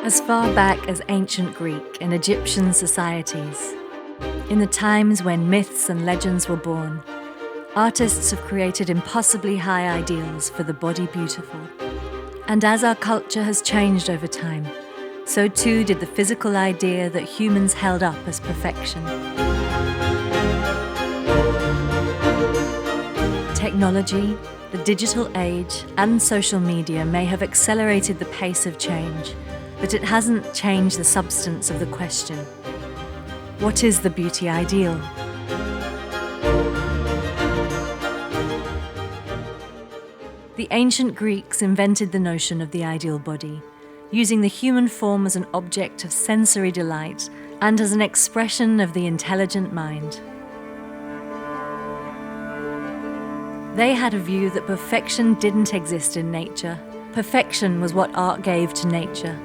As far back as ancient Greek and Egyptian societies, in the times when myths and legends were born, artists have created impossibly high ideals for the body beautiful. And as our culture has changed over time, so too did the physical idea that humans held up as perfection. Technology, the digital age, and social media may have accelerated the pace of change, but it hasn't changed the substance of the question. What is the beauty ideal? The ancient Greeks invented the notion of the ideal body, using the human form as an object of sensory delight and as an expression of the intelligent mind. They had a view that perfection didn't exist in nature. Perfection was what art gave to nature.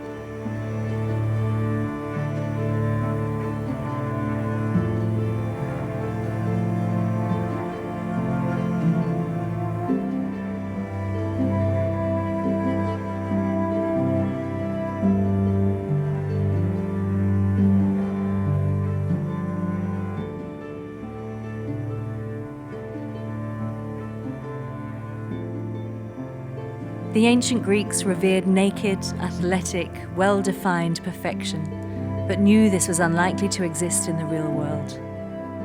The ancient Greeks revered naked, athletic, well-defined perfection, but knew this was unlikely to exist in the real world.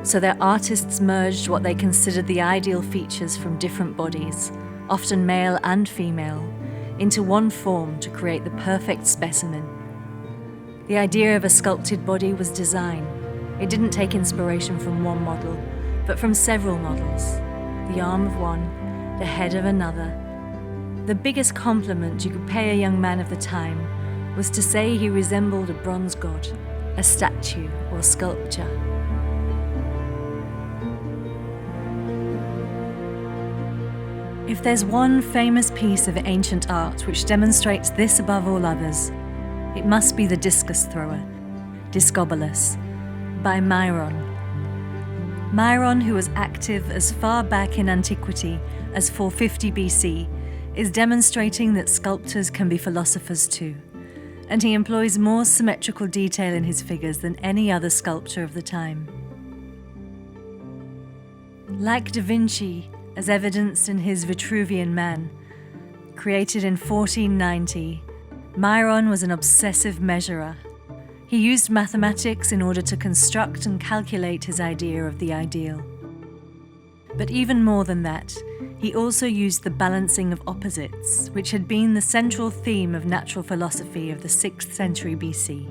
So their artists merged what they considered the ideal features from different bodies, often male and female, into one form to create the perfect specimen. The idea of a sculpted body was design. It didn't take inspiration from one model, but from several models. The arm of one, the head of another. The biggest compliment you could pay a young man of the time was to say he resembled a bronze god, a statue or sculpture. If there's one famous piece of ancient art which demonstrates this above all others, it must be the discus thrower, Discobolus, by Myron. Myron, who was active as far back in antiquity as 450 BC, is demonstrating that sculptors can be philosophers too, and he employs more symmetrical detail in his figures than any other sculptor of the time. Like Da Vinci, as evidenced in his Vitruvian Man, created in 1490, Myron was an obsessive measurer. He used mathematics in order to construct and calculate his idea of the ideal. But even more than that, he also used the balancing of opposites, which had been the central theme of natural philosophy of the 6th century BC,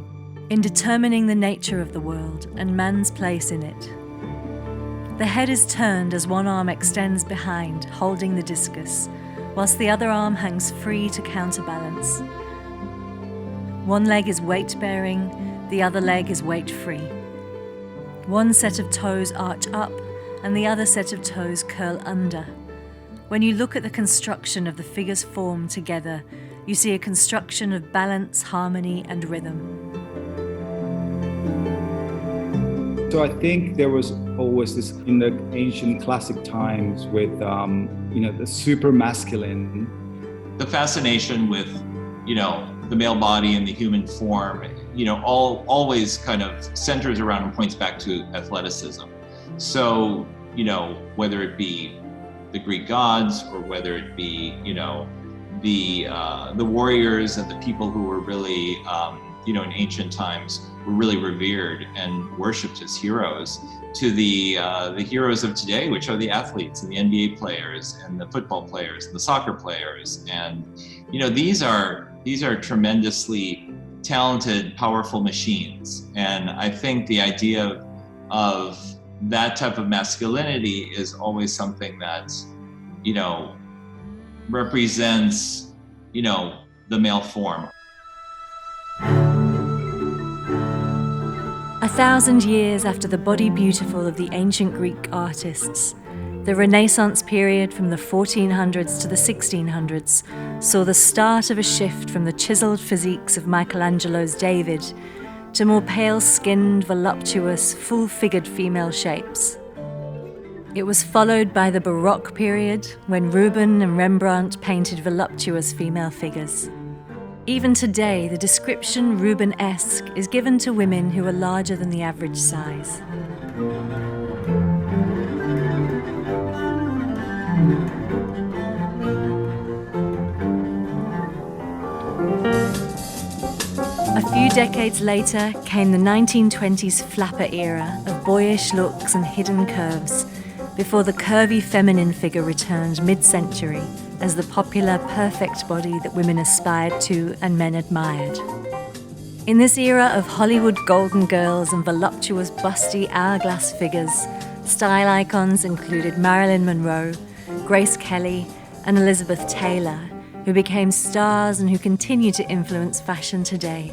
in determining the nature of the world and man's place in it. The head is turned as one arm extends behind, holding the discus, whilst the other arm hangs free to counterbalance. One leg is weight-bearing, the other leg is weight-free. One set of toes arch up, and the other set of toes curl under. When you look at the construction of the figure's form together, you see a construction of balance, harmony, and rhythm. So I think there was always this in the ancient classic times with, the super masculine. The fascination with, the male body and the human form, always kind of centers around and points back to athleticism. So, whether it be the Greek gods or whether it be, the warriors and the people who were really, in ancient times were really revered and worshipped as heroes, to the heroes of today, which are the athletes and the NBA players and the football players and the soccer players. And, these are tremendously talented, powerful machines. And I think the idea of that type of masculinity is always something that, represents, the male form. 1,000 years after the body beautiful of the ancient Greek artists, the Renaissance period from the 1400s to the 1600s saw the start of a shift from the chiseled physiques of Michelangelo's David to more pale-skinned, voluptuous, full-figured female shapes. It was followed by the Baroque period, when Rubens and Rembrandt painted voluptuous female figures. Even today, the description Rubenesque is given to women who are larger than the average size. A few decades later came the 1920s flapper era of boyish looks and hidden curves, before the curvy feminine figure returned mid-century as the popular perfect body that women aspired to and men admired. In this era of Hollywood golden girls and voluptuous busty hourglass figures, style icons included Marilyn Monroe, Grace Kelly, and Elizabeth Taylor, who became stars and who continue to influence fashion today.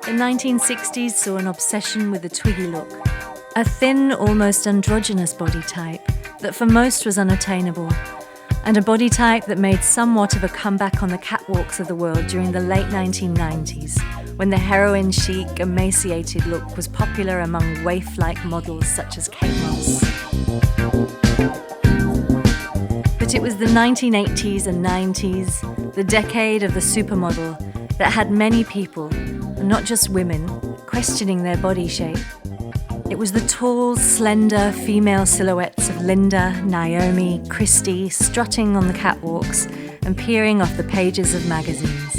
The 1960s saw an obsession with the Twiggy look, a thin, almost androgynous body type that for most was unattainable, and a body type that made somewhat of a comeback on the catwalks of the world during the late 1990s, when the heroin chic, emaciated look was popular among waif-like models such as Kate Moss. But it was the 1980s and 90s, the decade of the supermodel, that had many people, and not just women, questioning their body shape. It was the tall, slender female silhouettes of Linda, Naomi, Christy strutting on the catwalks and peering off the pages of magazines,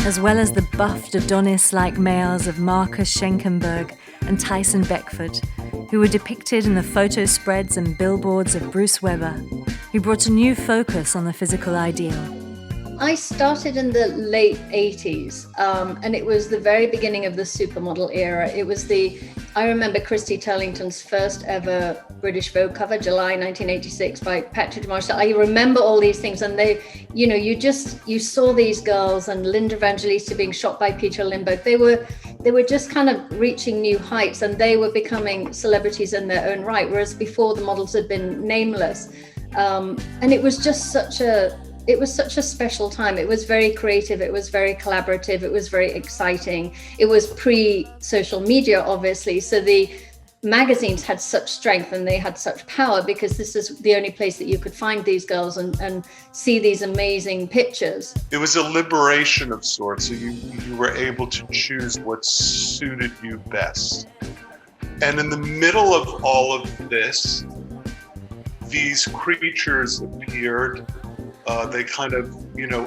as well as the buffed Adonis-like males of Marcus Schenkenberg and Tyson Beckford, who were depicted in the photo spreads and billboards of Bruce Weber, who brought a new focus on the physical ideal. I started in the late 80s, and it was the very beginning of the supermodel era. I remember Christy Turlington's first ever British Vogue cover, July 1986, by Patrick Marshall. I remember all these things, and you saw these girls, and Linda Evangelista being shot by Peter Lindbergh. They were just kind of reaching new heights, and they were becoming celebrities in their own right, whereas before the models had been nameless. And it was just such a special time. It was very creative, it was very collaborative, it was very exciting. It was pre-social media, obviously, so the magazines had such strength and they had such power because this is the only place that you could find these girls and see these amazing pictures. It was a liberation of sorts, so you were able to choose what suited you best. And in the middle of all of this, these creatures appeared. They kind of,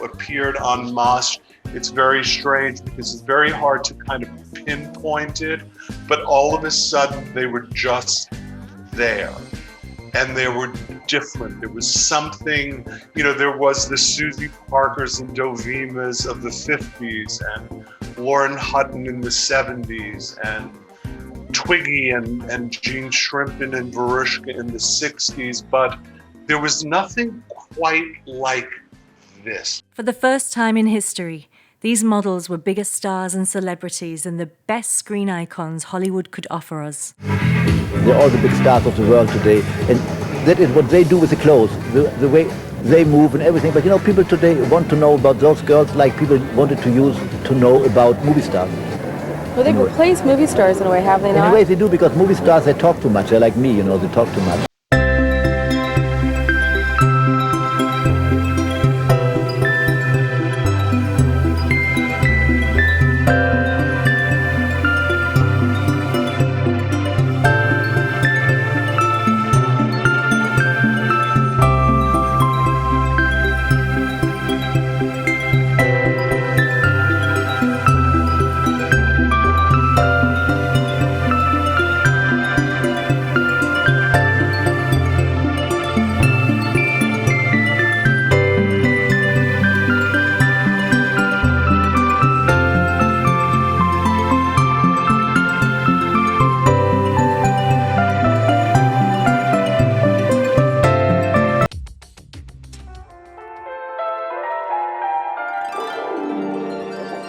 appeared en masse. It's very strange because it's very hard to kind of pinpoint it, but all of a sudden they were just there and they were different. There was something, there was the Susie Parkers and Dovimas of the 50s and Lauren Hutton in the 70s and Twiggy and Jean Shrimpton and Verushka in the 60s, but there was nothing quite like this. For the first time in history, these models were bigger stars and celebrities than the best screen icons Hollywood could offer us. They're all the big stars of the world today, and that is what they do with the clothes, the way they move and everything. But people today want to know about those girls like people wanted to know about movie stars. Well, they've replaced movie stars in a way, have they not? In a way they do, because movie stars, they talk too much. They're like me, they talk too much.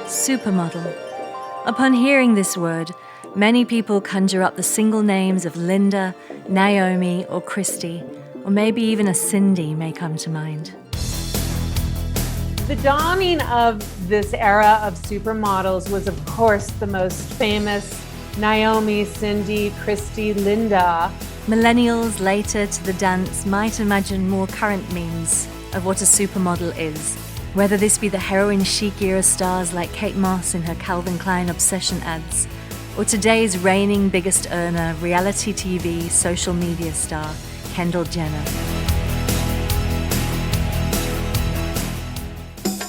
Supermodel. Upon hearing this word, many people conjure up the single names of Linda, Naomi, or Christy, or maybe even a Cindy may come to mind. The dawning of this era of supermodels was, of course, the most famous Naomi, Cindy, Christy, Linda. Millennials later to the dance might imagine more current memes of what a supermodel is, whether this be the heroin chic era stars like Kate Moss in her Calvin Klein Obsession ads, or today's reigning biggest earner, reality TV, social media star, Kendall Jenner.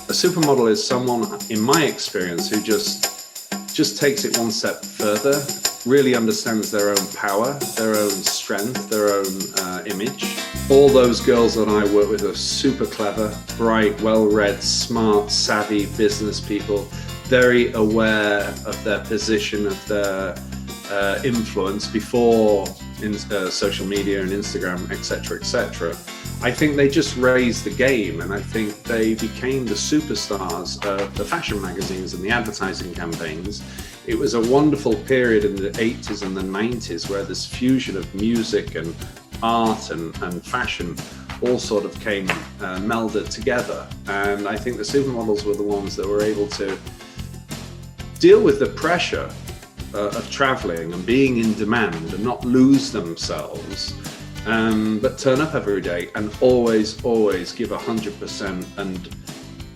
A supermodel is someone, in my experience, who just takes it one step further, really understands their own power, their own strength, their own image. All those girls that I work with are super clever, bright, well-read, smart, savvy business people, very aware of their position, of their influence before social media and Instagram, etc., etc. I think they just raised the game, and I think they became the superstars of the fashion magazines and the advertising campaigns. It was a wonderful period in the 80s and the 90s where this fusion of music and art and fashion all sort of came melded together. And I think the supermodels were the ones that were able to deal with the pressure of traveling and being in demand and not lose themselves, but turn up every day and always give 100% and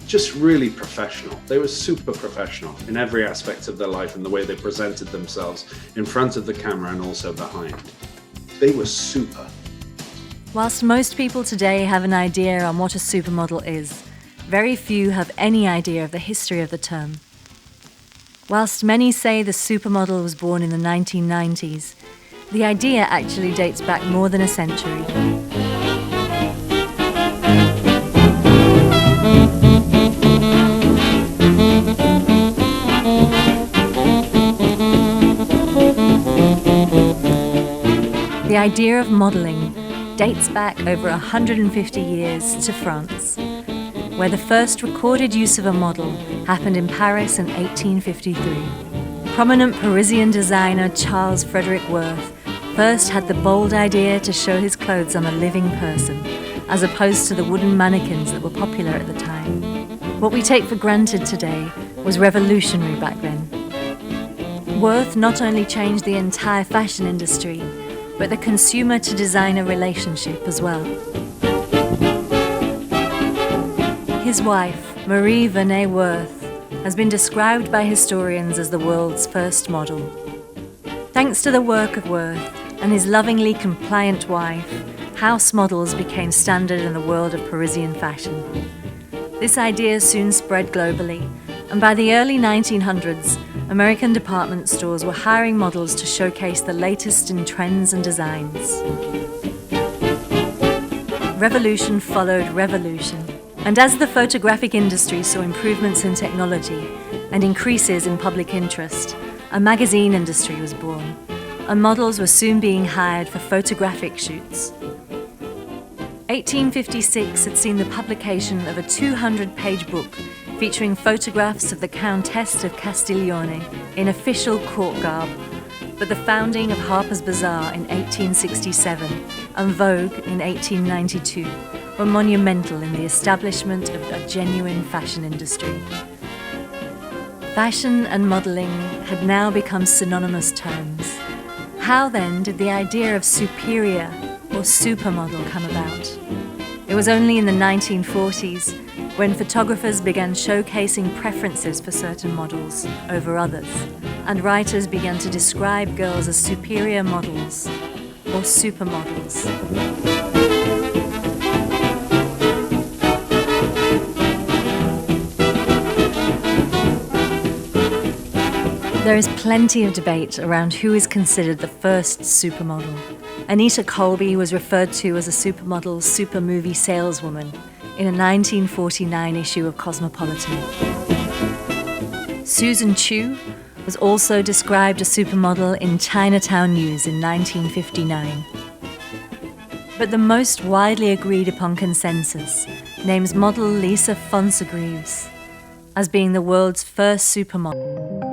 just really professional. They were super professional in every aspect of their life and the way they presented themselves in front of the camera and also behind. They were super. Whilst most people today have an idea on what a supermodel is, very few have any idea of the history of the term. Whilst many say the supermodel was born in the 1990s, the idea actually dates back more than a century. The idea of modelling dates back over 150 years to France, where the first recorded use of a model happened in Paris in 1853. Prominent Parisian designer Charles Frederick Worth first had the bold idea to show his clothes on a living person, as opposed to the wooden mannequins that were popular at the time. What we take for granted today was revolutionary back then. Worth not only changed the entire fashion industry, but the consumer-to-designer relationship as well. His wife, Marie Vernet Worth, has been described by historians as the world's first model. Thanks to the work of Worth and his lovingly compliant wife, house models became standard in the world of Parisian fashion. This idea soon spread globally, and by the early 1900s, American department stores were hiring models to showcase the latest in trends and designs. Revolution followed revolution, and as the photographic industry saw improvements in technology and increases in public interest, a magazine industry was born, and models were soon being hired for photographic shoots. 1856 had seen the publication of a 200-page book featuring photographs of the Countess of Castiglione in official court garb, but the founding of Harper's Bazaar in 1867 and Vogue in 1892 were monumental in the establishment of a genuine fashion industry. Fashion and modelling had now become synonymous terms. How then did the idea of superior or supermodel come about? It was only in the 1940s when photographers began showcasing preferences for certain models over others, and writers began to describe girls as superior models or supermodels. There is plenty of debate around who is considered the first supermodel. Anita Colby was referred to as a supermodel super movie saleswoman in a 1949 issue of Cosmopolitan. Susan Chu was also described as supermodel in Chinatown News in 1959. But the most widely agreed upon consensus names model Lisa Fonsegreaves as being the world's first supermodel.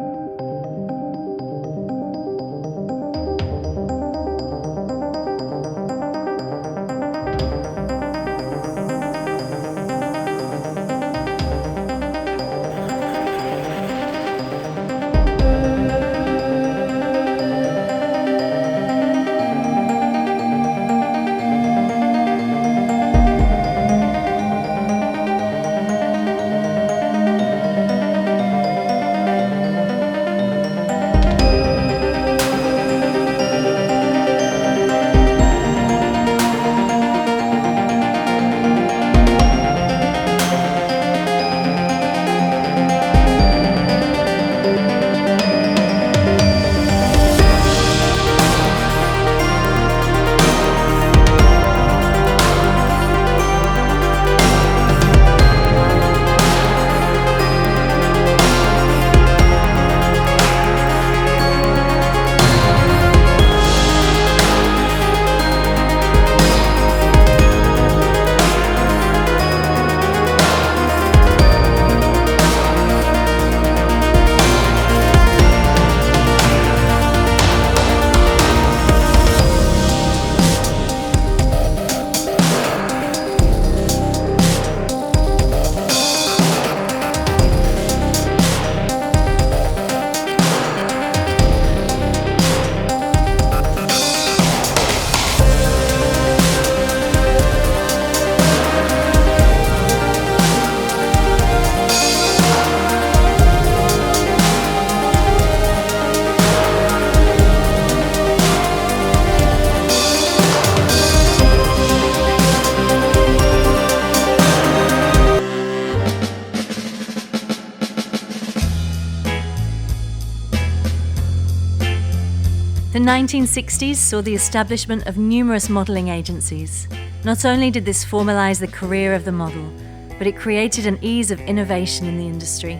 1960s saw the establishment of numerous modelling agencies. Not only did this formalise the career of the model, but it created an ease of innovation in the industry.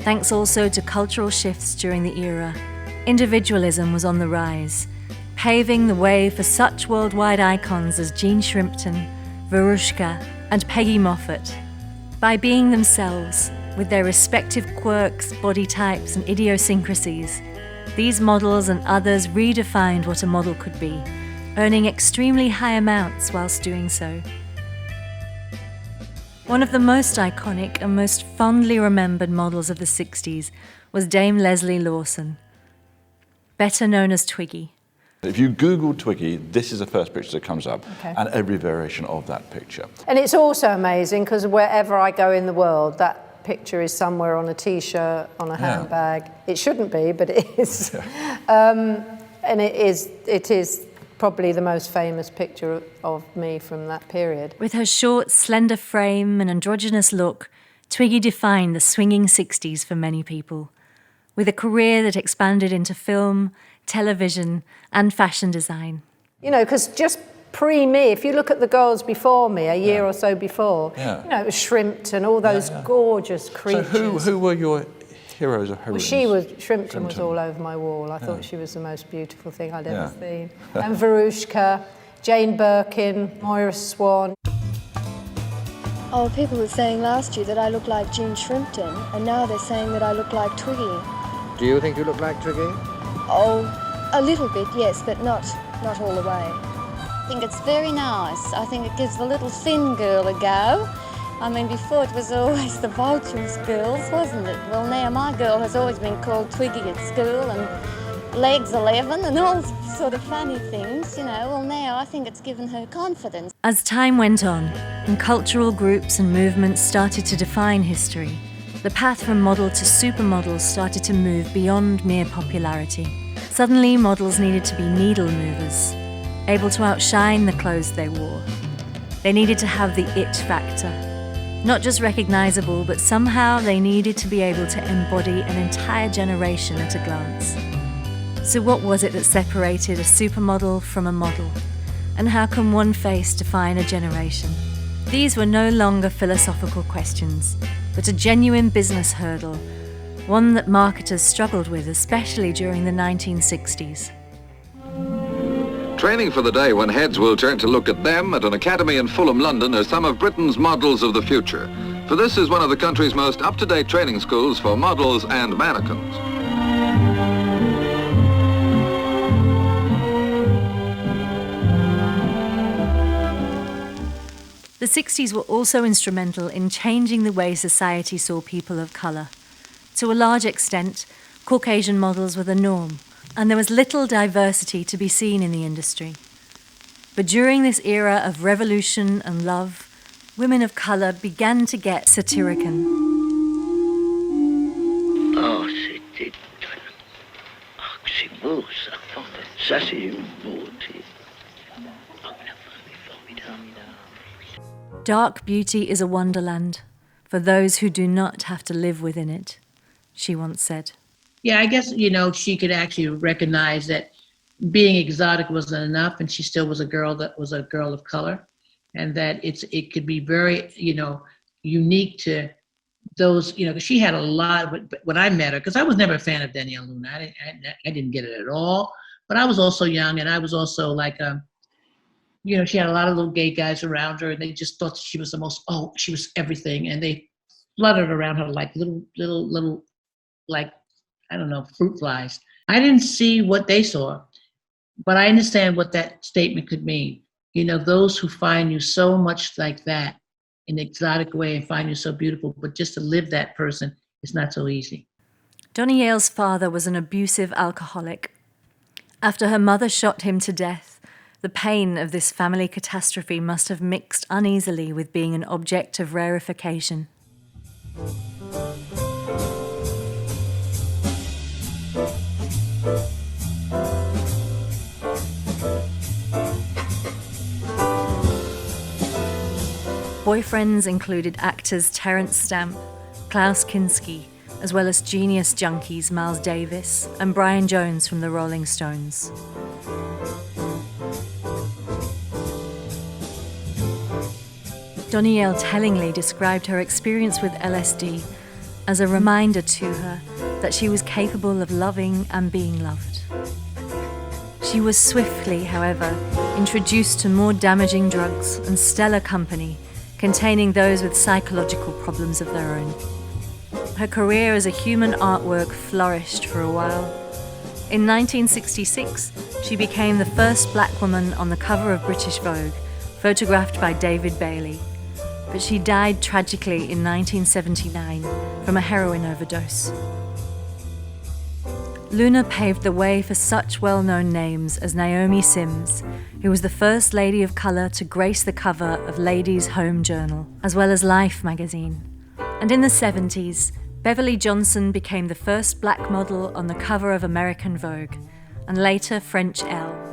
Thanks also to cultural shifts during the era, individualism was on the rise, paving the way for such worldwide icons as Jean Shrimpton, Verushka, and Peggy Moffat. By being themselves, with their respective quirks, body types, and idiosyncrasies, these models and others redefined what a model could be, earning extremely high amounts whilst doing so. One of the most iconic and most fondly remembered models of the 60s was Dame Leslie Lawson, better known as Twiggy. If you Google Twiggy, this is the first picture that comes up, and every variation of that picture. And it's also amazing because wherever I go in the world, that picture is somewhere on a T-shirt, on a handbag. It shouldn't be, but it is. And it is probably the most famous picture of me from that period. With her short, slender frame and androgynous look, Twiggy defined the swinging 60s for many people. With a career that expanded into film, television, and fashion design. You know, because just pre-me, if you look at the girls before me, a year or so before, you know, it was Shrimpton and all those gorgeous creatures. So who were your heroes or heroines? Well, Shrimpton was all over my wall. I thought she was the most beautiful thing I'd ever seen. And Verushka, Jane Birkin, Moira Swan. Oh, people were saying last year that I look like Jean Shrimpton, and now they're saying that I look like Twiggy. Do you think you look like Twiggy? Oh, a little bit, yes, but not all the way. I think it's very nice. I think it gives the little thin girl a go. I mean, before it was always the vulturous girls, wasn't it? Well, now my girl has always been called Twiggy at school and legs 11 and all sort of funny things, you know. Well, now I think it's given her confidence. As time went on, and cultural groups and movements started to define history, the path from model to supermodels started to move beyond mere popularity. Suddenly, models needed to be needle movers, able to outshine the clothes they wore. They needed to have the it factor. Not just recognizable, but somehow they needed to be able to embody an entire generation at a glance. So what was it that separated a supermodel from a model? And how can one face define a generation? These were no longer philosophical questions, but a genuine business hurdle, one that marketers struggled with, especially during the 1960s. Training for the day when heads will turn to look at them at an academy in Fulham, London, are some of Britain's models of the future. For this is one of the country's most up-to-date training schools for models and mannequins. The 60s were also instrumental in changing the way society saw people of colour. To a large extent, Caucasian models were the norm, and there was little diversity to be seen in the industry. But during this era of revolution and love, women of colour began to get satirican. Oh, c'était c'est beau ça, ça c'est une beauté. Dark beauty is a wonderland for those who do not have to live within it, she once said. Yeah, I guess, you know, she could actually recognize that being exotic wasn't enough, and she still was a girl that was a girl of color, and that it could be very, you know, unique to those, you know, because she had a lot of, when I met her, because I was never a fan of Danielle Luna. I didn't get it at all, but I was also young, and I was also like, you know, she had a lot of little gay guys around her, and they just thought she was the most, she was everything, and they fluttered around her like little, like, I don't know, fruit flies. I didn't see what they saw, but I understand what that statement could mean. You know, those who find you so much like that in an exotic way and find you so beautiful, but just to live that person is not so easy. Donnie Yale's father was an abusive alcoholic. After her mother shot him to death, the pain of this family catastrophe must have mixed uneasily with being an object of rarefication. Boyfriends included actors Terence Stamp, Klaus Kinski, as well as genius junkies Miles Davis and Brian Jones from the Rolling Stones. Donielle tellingly described her experience with LSD as a reminder to her that she was capable of loving and being loved. She was swiftly, however, introduced to more damaging drugs and stellar company containing those with psychological problems of their own. Her career as a human artwork flourished for a while. In 1966, she became the first black woman on the cover of British Vogue, photographed by David Bailey. But she died tragically in 1979 from a heroin overdose. Luna paved the way for such well-known names as Naomi Sims, who was the first lady of colour to grace the cover of Ladies' Home Journal, as well as Life magazine. And in the 70s, Beverly Johnson became the first black model on the cover of American Vogue, and later French Elle.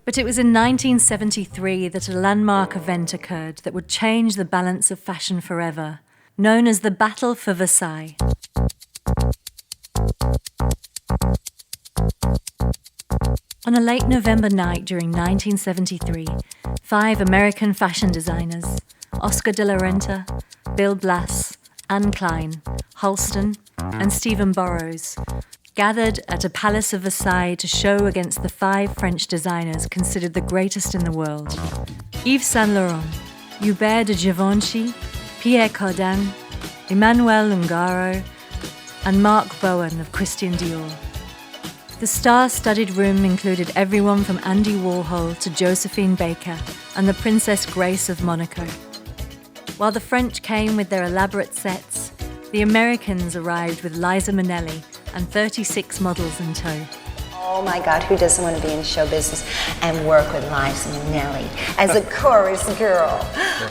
But it was in 1973 that a landmark event occurred that would change the balance of fashion forever, known as the Battle for Versailles. On a late November night during 1973, 5 American fashion designers, Oscar de la Renta, Bill Blass, Anne Klein, Halston, and Stephen Burrows, gathered at a palace of Versailles to show against the 5 French designers considered the greatest in the world: Yves Saint Laurent, Hubert de Givenchy, Pierre Cardin, Emmanuel Ungaro, and Mark Bowen of Christian Dior. The star-studded room included everyone from Andy Warhol to Josephine Baker and the Princess Grace of Monaco. While the French came with their elaborate sets, the Americans arrived with Liza Minnelli and 36 models in tow. Oh my God, who doesn't want to be in show business and work with Liza Minnelli as a chorus girl?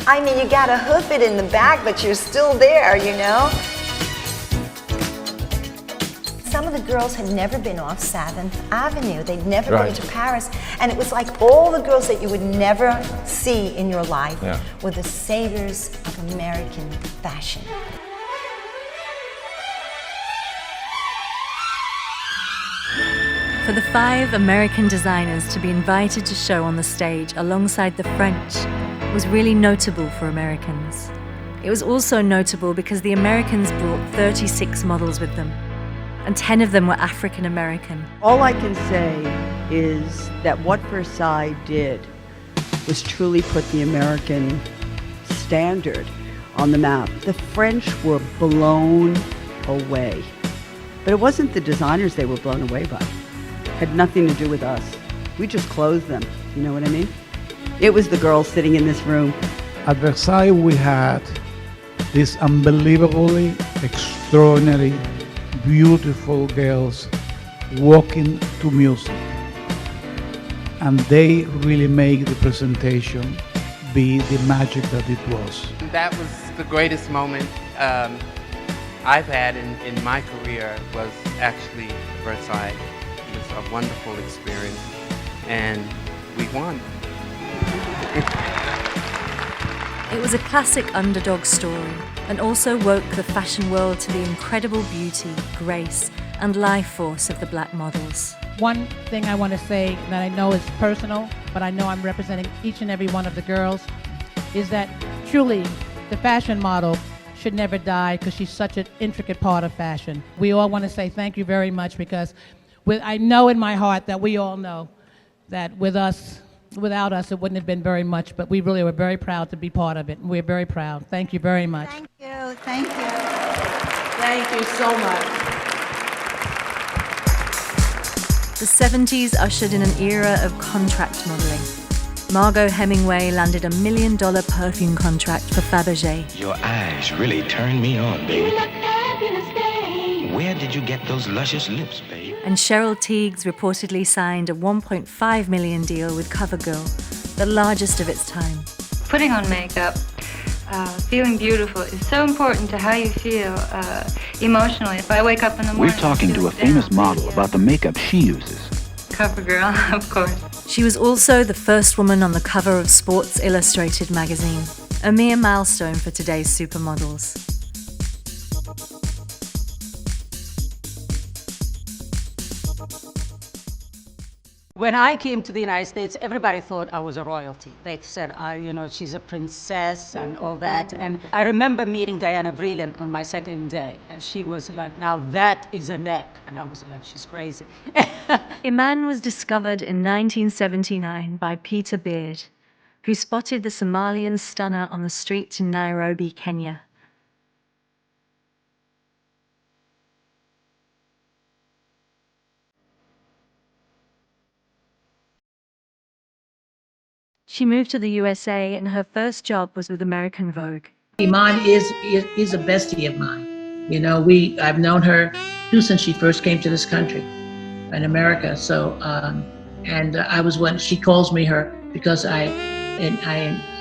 I mean, you gotta hoof it in the back, but you're still there, you know? Some of the girls had never been off 7th Avenue. They'd never been to Paris. And it was like all the girls that you would never see in your life were the saviors of American fashion. For the 5 American designers to be invited to show on the stage alongside the French was really notable for Americans. It was also notable because the Americans brought 36 models with them, and 10 of them were African American. All I can say is that what Versailles did was truly put the American standard on the map. The French were blown away. But it wasn't the designers they were blown away by. It had nothing to do with us. We just clothed them, you know what I mean? It was the girls sitting in this room. At Versailles we had these unbelievably extraordinary beautiful girls walking to music, and they really make the presentation be the magic that it was. That was the greatest moment I've had in my career, was actually Versailles. It was a wonderful experience, and we won. It was a classic underdog story, and also woke the fashion world to the incredible beauty, grace, and life force of the black models. One thing I want to say that I know is personal, but I know I'm representing each and every one of the girls, is that truly the fashion model should never die, because she's such an intricate part of fashion. We all want to say thank you very much, because I know in my heart that we all know that without us, it wouldn't have been very much, but we really were very proud to be part of it, and we're very proud. Thank you very much. Thank you, thank you. Thank you so much. The 70s ushered in an era of contract modeling. Margot Hemingway landed $1 million perfume contract for Fabergé. Your eyes really turn me on, baby. Where did you get those luscious lips, babe? And Cheryl Tiegs reportedly signed a $1.5 million deal with CoverGirl, the largest of its time. Putting on makeup, feeling beautiful is so important to how you feel emotionally. If I wake up in the morning... We're talking to a famous model about the makeup she uses. CoverGirl, of course. She was also the first woman on the cover of Sports Illustrated magazine, a mere milestone for today's supermodels. When I came to the United States, everybody thought I was a royalty. They said, she's a princess and all that. And I remember meeting Diana Vreeland on my second day. And she was like, now that is a neck. And I was like, she's crazy. Iman was discovered in 1979 by Peter Beard, who spotted the Somalian stunner on the street in Nairobi, Kenya. She moved to the USA and her first job was with American Vogue. Iman is a bestie of mine. I've known her since she first came to this country in America. So, I was when she calls me her because I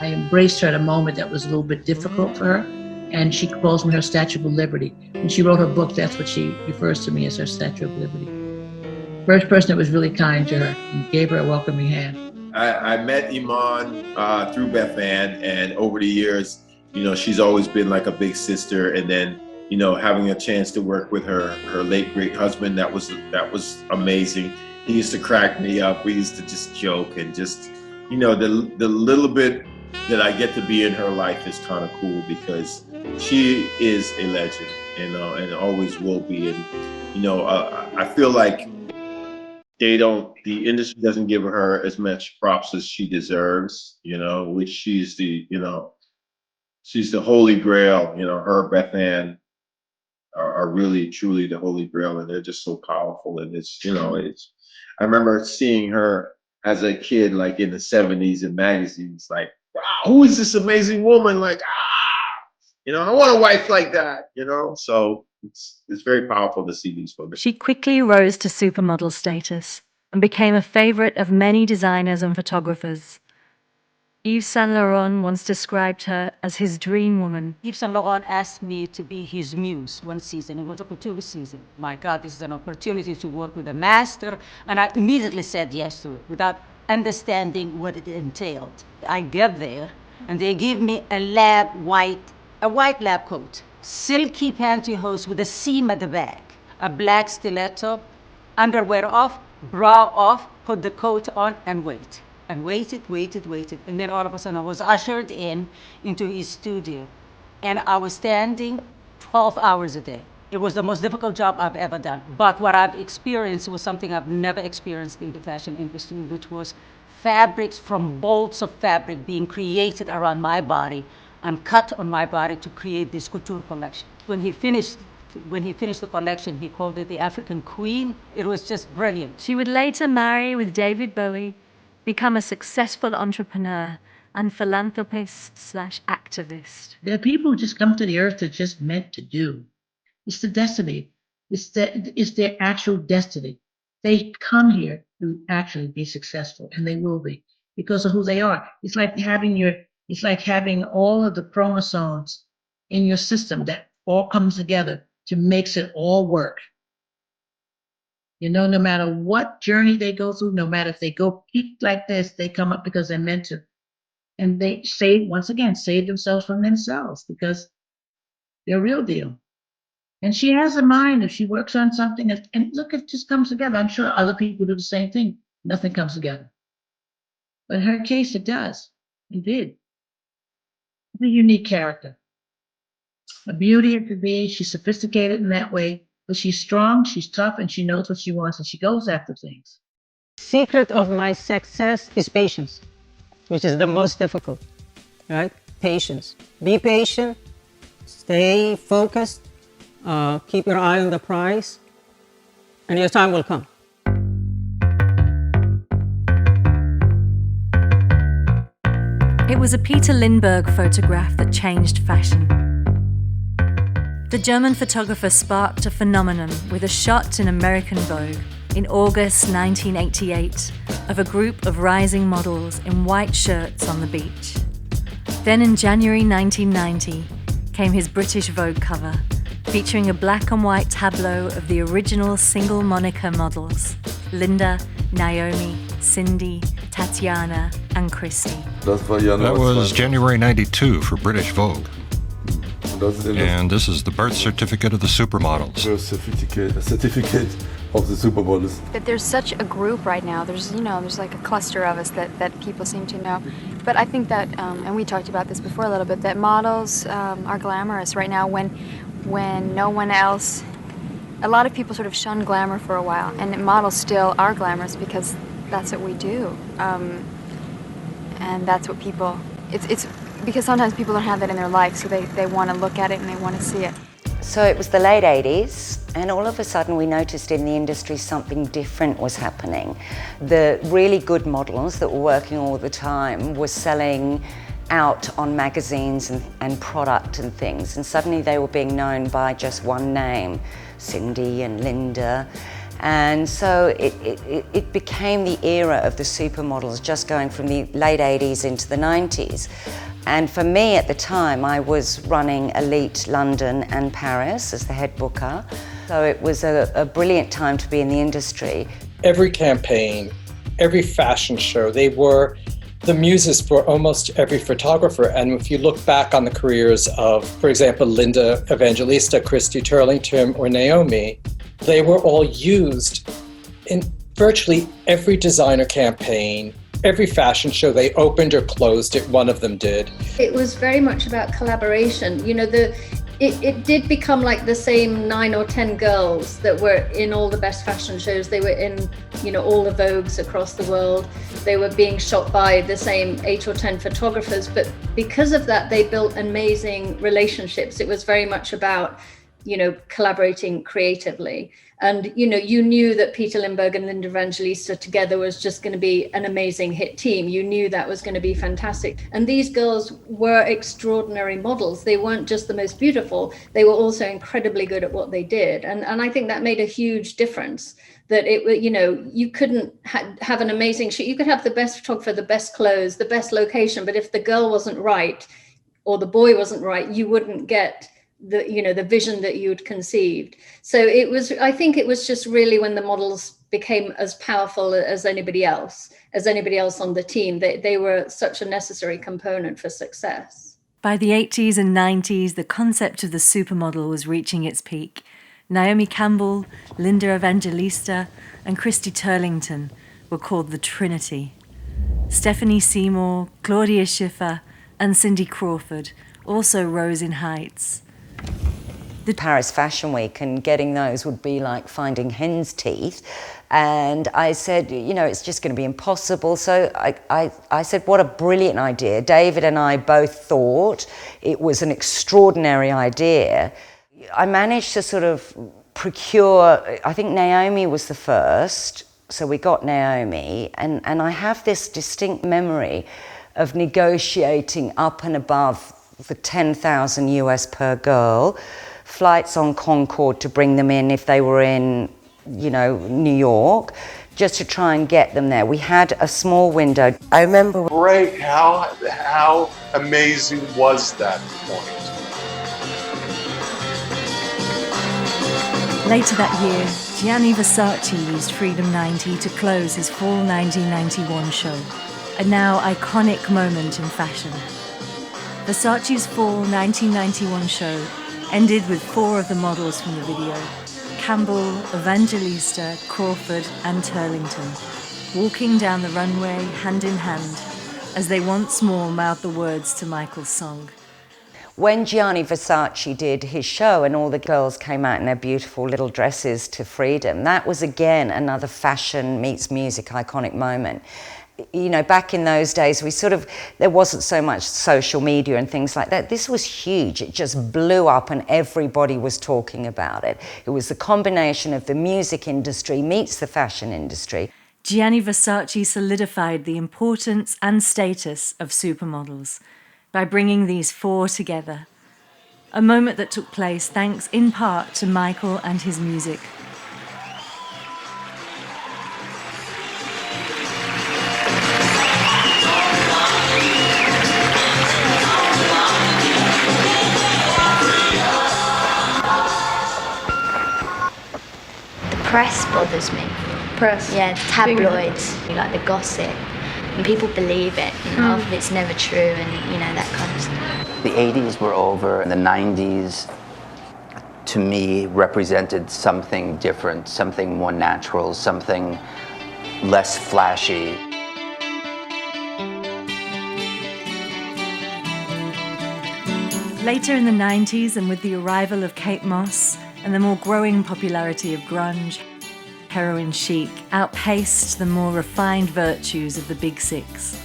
embraced her at a moment that was a little bit difficult for her. And she calls me her Statue of Liberty. When she wrote her book, that's what she refers to me as, her Statue of Liberty. First person that was really kind to her and gave her a welcoming hand. I met Iman through Beth Ann, and over the years, she's always been like a big sister. And then, having a chance to work with her late great husband, that was amazing. He used to crack me up. We used to just joke and just, the little bit that I get to be in her life is kind of cool because she is a legend, and always will be. And, I feel like the industry doesn't give her as much props as she deserves, which she's the holy grail. Her, Beth Ann are really, truly the holy grail, and they're just so powerful. And I remember seeing her as a kid, like in the 70s in magazines, like, wow, who is this amazing woman? Like, I want a wife like that, So it's very powerful to see these women. She quickly rose to supermodel status and became a favorite of many designers and photographers. Yves Saint Laurent once described her as his dream woman. Yves Saint Laurent asked me to be his muse one season. It was a couture season. My God, this is an opportunity to work with a master. And I immediately said yes to it without understanding what it entailed. I get there and they give me a white lab coat, silky pantyhose with a seam at the back, a black stiletto, underwear off, bra off, put the coat on and wait. And waited. And then all of a sudden I was ushered into his studio. And I was standing 12 hours a day. It was the most difficult job I've ever done. But what I've experienced was something I've never experienced in the fashion industry, which was fabrics from bolts of fabric being created around my body and cut on my body to create this couture collection. When he finished the collection, he called it the African Queen. It was just brilliant. She would later marry with David Bowie, become a successful entrepreneur and philanthropist/activist. There are people who just come to the earth that just meant to do. It's the destiny. It's their actual destiny. They come here to actually be successful, and they will be because of who they are. It's like having all of the chromosomes in your system that all comes together to makes it all work. No matter what journey they go through, no matter if they go peak like this, they come up because they're meant to. And they save themselves from themselves because they're real deal. And she has a mind. If she works on something, and look, it just comes together. I'm sure other people do the same thing. Nothing comes together. But in her case, it does. It did. It's a unique character. A beauty it could be. She's sophisticated in that way. But she's strong, she's tough, and she knows what she wants, and she goes after things. Secret of my success is patience, which is the most difficult, right? Patience. Be patient, stay focused, keep your eye on the prize, and your time will come. It was a Peter Lindbergh photograph that changed fashion. The German photographer sparked a phenomenon with a shot in American Vogue in August 1988 of a group of rising models in white shirts on the beach. Then in January 1990 came his British Vogue cover, featuring a black and white tableau of the original single moniker models, Linda, Naomi, Cindy, Tatiana, and Christy. That was January 92 for British Vogue. And this is the birth certificate of the supermodels. Birth certificate of the supermodels. That there's such a group right now. There's, you know, there's like a cluster of us that people seem to know. But I think that, and we talked about this before a little bit, that models are glamorous right now when no one else, a lot of people sort of shun glamour for a while, and models still are glamorous because that's what we do. And that's what people, it's because sometimes people don't have that in their life, so they want to look at it and they want to see it. So it was the late 80s, and all of a sudden we noticed in the industry something different was happening. The really good models that were working all the time were selling out on magazines and product and things, and suddenly they were being known by just one name, Cindy and Linda. And so it became the era of the supermodels, just going from the late 80s into the 90s. And for me at the time, I was running Elite London and Paris as the head booker. So it was a brilliant time to be in the industry. Every campaign, every fashion show, they were the muses for almost every photographer. And if you look back on the careers of, for example, Linda Evangelista, Christy Turlington, or Naomi, they were all used in virtually every designer campaign, every fashion show they opened or closed it, one of them did. It was very much about collaboration. You know, it did become like the same 9 or 10 girls that were in all the best fashion shows. They were in, you know, all the Vogues across the world. They were being shot by the same 8 or 10 photographers. But because of that, they built amazing relationships. It was very much about, you know, collaborating creatively. And, you know, you knew that Peter Lindbergh and Linda Evangelista together was just going to be an amazing hit team. You knew that was going to be fantastic. And these girls were extraordinary models. They weren't just the most beautiful. They were also incredibly good at what they did. And I think that made a huge difference. That it, you know, you couldn't have an amazing shoot. You could have the best photographer, the best clothes, the best location. But if the girl wasn't right or the boy wasn't right, you wouldn't get the, you know, the vision that you'd conceived. So it was, I think it was just really when the models became as powerful as anybody else on the team. They were such a necessary component for success. By the 80s and 90s, the concept of the supermodel was reaching its peak. Naomi Campbell, Linda Evangelista, and Christy Turlington were called the Trinity. Stephanie Seymour, Claudia Schiffer, and Cindy Crawford also rose in heights. The Paris Fashion Week, and getting those would be like finding hen's teeth. And I said, you know, it's just going to be impossible. So I said, what a brilliant idea. David and I both thought it was an extraordinary idea. I managed to sort of procure, I think Naomi was the first. So we got Naomi, and I have this distinct memory of negotiating up and above the 10,000 US per girl, flights on Concorde to bring them in if they were in, you know, New York, just to try and get them there. We had a small window. I remember... Great, how amazing was that point? Later that year, Gianni Versace used Freedom 90 to close his fall 1991 show, a now iconic moment in fashion. Versace's fall 1991 show ended with 4 of the models from the video, Campbell, Evangelista, Crawford, and Turlington, walking down the runway hand in hand as they once more mouthed the words to Michael's song. When Gianni Versace did his show and all the girls came out in their beautiful little dresses to Freedom, that was again another fashion meets music iconic moment. You know, back in those days, there wasn't so much social media and things like that. This was huge. It just blew up and everybody was talking about it. It was the combination of the music industry meets the fashion industry. Gianni Versace solidified the importance and status of supermodels by bringing these 4 together. A moment that took place thanks in part to Michael and his music. Press bothers me. Press? Yeah, the tabloids, like the gossip. And people believe it, and half of it's never true, and, you know, that kind of stuff. The 80s were over, and the 90s to me, represented something different, something more natural, something less flashy. Later in the 90s, and with the arrival of Kate Moss and the more growing popularity of grunge, heroin chic outpaced the more refined virtues of the Big Six.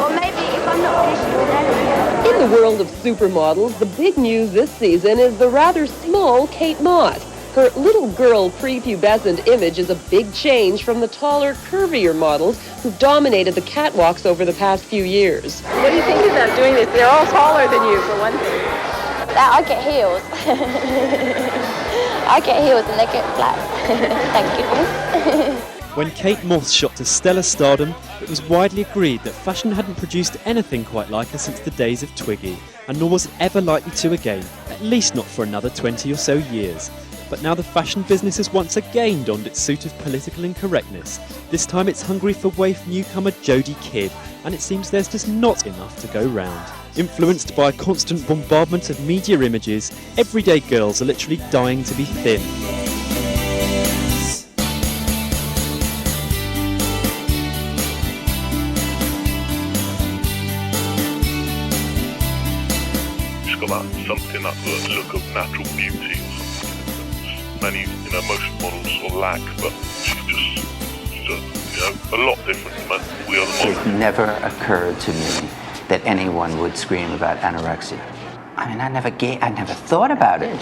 Or maybe if I'm not finishing with anything. In the world of supermodels, the big news this season is the rather small Kate Moss. Her little girl prepubescent image is a big change from the taller, curvier models who dominated the catwalks over the past few years. What do you think about doing this? They're all taller than you, for one thing. I get heels. I get heels and they get flat. Thank you. When Kate Moss shot to stellar stardom, it was widely agreed that fashion hadn't produced anything quite like her since the days of Twiggy, and nor was it ever likely to again, at least not for another 20 or so years. But now the fashion business has once again donned its suit of political incorrectness. This time it's hungry for waif newcomer Jodie Kidd, and it seems there's just not enough to go round. Influenced by a constant bombardment of media images, everyday girls are literally dying to be thin. She's got that something, that look of natural beauty or something. Many, most models sort of lack, but she's a lot different than we are the models. It never occurred to me that anyone would scream about anorexia. I mean, I never thought about it.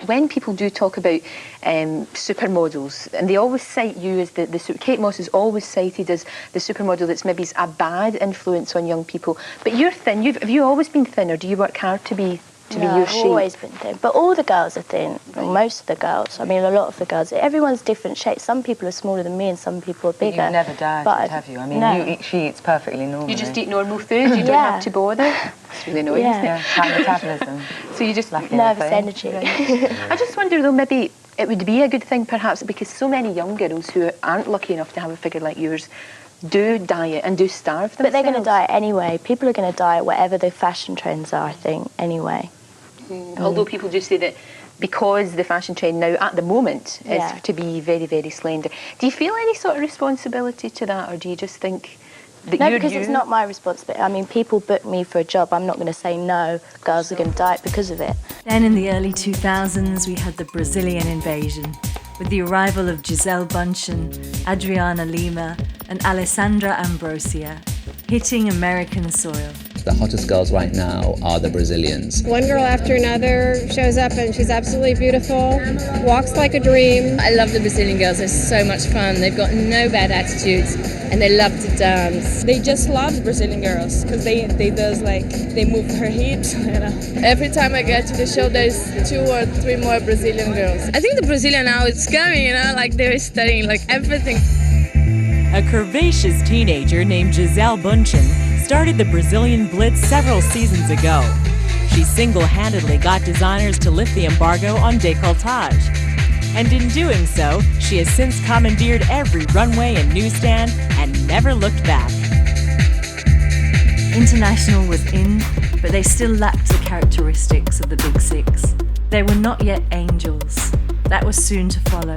When people do talk about supermodels, and they always cite you as Kate Moss is always cited as the supermodel that's maybe a bad influence on young people. But you're thin. Have you always been thin, or do you work hard to be your shape? I've always been thin, but all the girls are thin. Right. Most of the girls. I mean, a lot of the girls. Everyone's different shapes. Some people are smaller than me, and some people are bigger. You've never dieted, have you? I mean, she eats perfectly normal. You just eat normal food. You don't have to bother. It's really annoying, isn't it? High metabolism. So you just nervous energy. I just wonder though, maybe it would be a good thing perhaps because so many young girls who aren't lucky enough to have a figure like yours do diet and do starve themselves. But they're going to diet anyway. People are going to diet whatever the fashion trends are, I think, anyway. Although people do say that because the fashion trend now at the moment is to be very, very slender. Do you feel any sort of responsibility to that, or do you just think that No, because it's not my responsibility. I mean, people book me for a job. I'm not going to say no, girls are going to diet because of it. Then in the early 2000s, we had the Brazilian invasion, with the arrival of Gisele Bündchen, Adriana Lima, and Alessandra Ambrosio, hitting American soil. The hottest girls right now are the Brazilians. One girl after another shows up and she's absolutely beautiful, walks like a dream. I love the Brazilian girls, they're so much fun. They've got no bad attitudes and they love to dance. They just love the Brazilian girls because they move her hips. Every time I get to the show, there's 2 or 3 more Brazilian girls. I think the Brazilian now is coming, they're studying everything. A curvaceous teenager named Gisele Bündchen started the Brazilian Blitz several seasons ago. She single-handedly got designers to lift the embargo on décolletage. And in doing so, she has since commandeered every runway and newsstand and never looked back. International was in, but they still lacked the characteristics of the Big Six. They were not yet angels. That was soon to follow.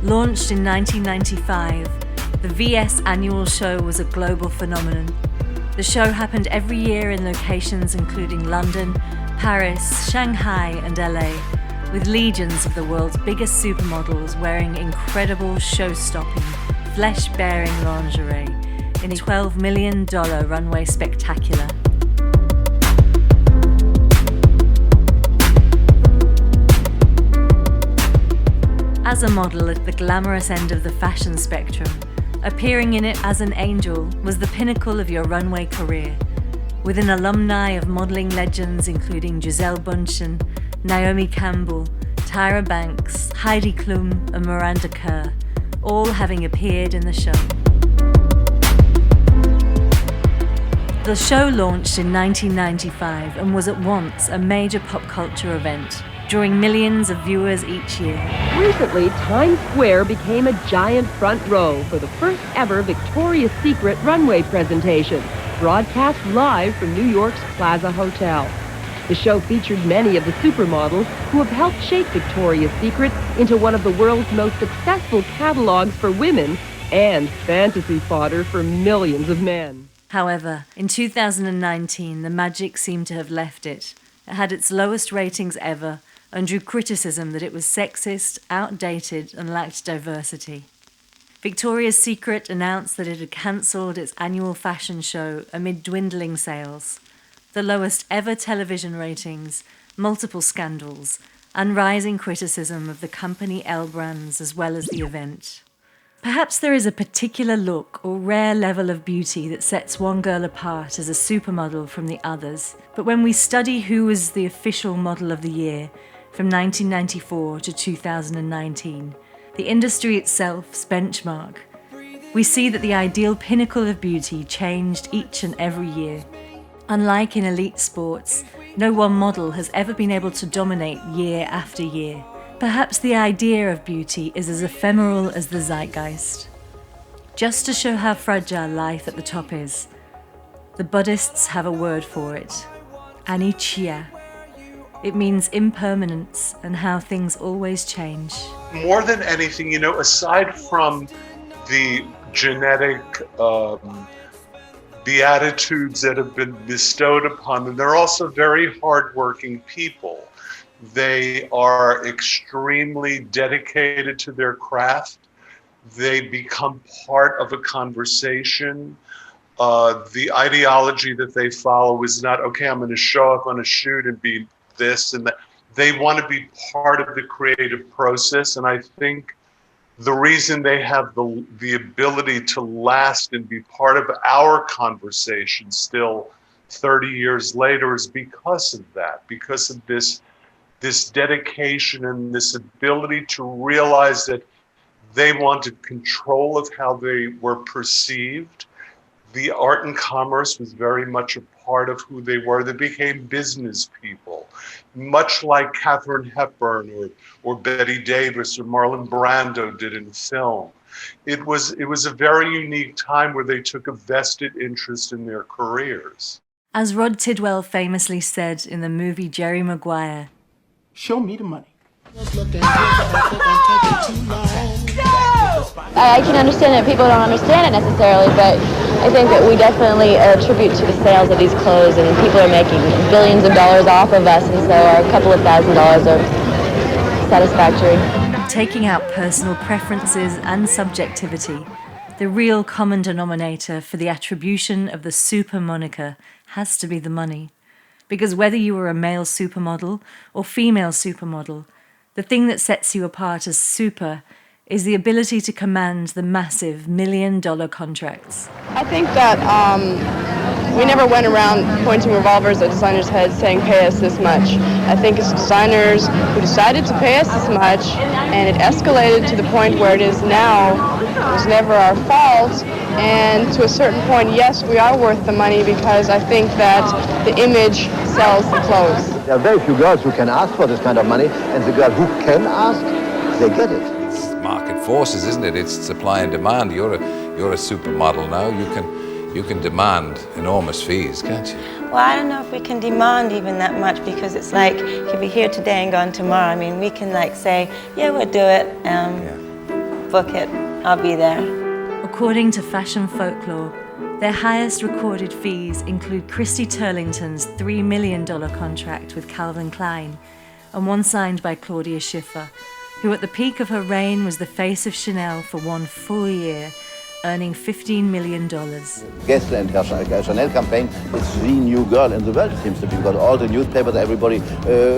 Launched in 1995, the VS annual show was a global phenomenon. The show happened every year in locations including London, Paris, Shanghai, and LA, with legions of the world's biggest supermodels wearing incredible show-stopping, flesh-bearing lingerie in a $12 million runway spectacular. As a model at the glamorous end of the fashion spectrum, appearing in it as an angel was the pinnacle of your runway career. With an alumni of modeling legends including Gisele Bündchen, Naomi Campbell, Tyra Banks, Heidi Klum, and Miranda Kerr, all having appeared in the show. The show launched in 1995 and was at once a major pop culture event, drawing millions of viewers each year. Recently, Times Square became a giant front row for the first ever Victoria's Secret runway presentation, broadcast live from New York's Plaza Hotel. The show featured many of the supermodels who have helped shape Victoria's Secret into one of the world's most successful catalogs for women and fantasy fodder for millions of men. However, in 2019, the magic seemed to have left it. It had its lowest ratings ever and drew criticism that it was sexist, outdated, and lacked diversity. Victoria's Secret announced that it had cancelled its annual fashion show amid dwindling sales, the lowest ever television ratings, multiple scandals, and rising criticism of the company L brands as well as the event. Perhaps there is a particular look or rare level of beauty that sets one girl apart as a supermodel from the others, but when we study who was the official model of the year from 1994 to 2019, the industry itself's benchmark, we see that the ideal pinnacle of beauty changed each and every year. Unlike in elite sports, no one model has ever been able to dominate year after year. Perhaps the idea of beauty is as ephemeral as the zeitgeist. Just to show how fragile life at the top is, the Buddhists have a word for it, anicca. It means impermanence and how things always change. More than anything, aside from the genetic beatitudes that have been bestowed upon them, they're also very hardworking people. They are extremely dedicated to their craft. They become part of a conversation. The ideology that they follow is not, okay, I'm going to show up on a shoot and be this and that. They want to be part of the creative process, and I think the reason they have the ability to last and be part of our conversation still 30 years later is because of that, because of this dedication and this ability to realize that they wanted control of how they were perceived. The art and commerce was very much a part of who they were. They became business people, much like Katharine Hepburn or Bette Davis or Marlon Brando did in film. It was a very unique time where they took a vested interest in their careers. As Rod Tidwell famously said in the movie Jerry Maguire, "Show me the money." I can understand that people don't understand it necessarily, but I think that we definitely attribute to the sales of these clothes, and people are making billions of dollars off of us, and so a couple of $1,000s are satisfactory. taking out personal preferences and subjectivity, the real common denominator for the attribution of the super moniker has to be the money. Because whether you are a male supermodel or female supermodel, the thing that sets you apart as super is the ability to command the massive $1 million contracts. I think that we never went around pointing revolvers at designers' heads saying, pay us this much. I think it's designers who decided to pay us this much, and it escalated to the point where it is now. It was never our fault, and to a certain point, yes, we are worth the money because I think that the image sells the clothes. There are very few girls who can ask for this kind of money, and the girls who can ask, they get it. It's market forces, isn't it? It's supply and demand. You're a supermodel now. You can demand enormous fees, can't you? Well, I don't know if we can demand even that much, because it's like, you'll be here today and gone tomorrow. I mean, we can like say, yeah, we'll do it, book it, I'll be there. According to Fashion Folklore, their highest recorded fees include Christy Turlington's $3 million contract with Calvin Klein, and one signed by Claudia Schiffer, who at the peak of her reign was the face of Chanel for one full year, earning $15 million. Gessler and her Chanel campaign is the new girl in the world, it seems to be, because all the newspapers, everybody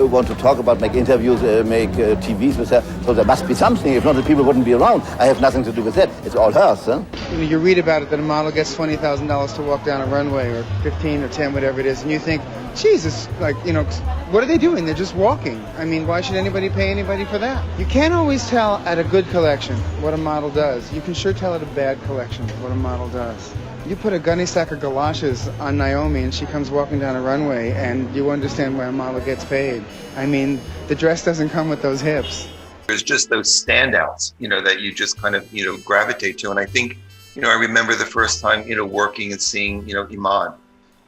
want to talk about, make interviews, make TVs with her. So there must be something. If not, the people wouldn't be around. I have nothing to do with that. It's all hers. Huh? You read about it that a model gets $20,000 to walk down a runway, or 15 or 10, whatever it is, and you think, Jesus, like, you know, what are they doing? They're just walking. I mean, why should anybody pay anybody for that? You can't always tell at a good collection what a model does. You can sure tell at a bad collection what a model does. You put a gunny sack of galoshes on Naomi and she comes walking down a runway, and you understand why a model gets paid. I mean, the dress doesn't come with those hips. There's just those standouts, you know, that you just kind of, you know, gravitate to. And I think, you know, I remember the first time, you know, working and seeing, you know, Iman,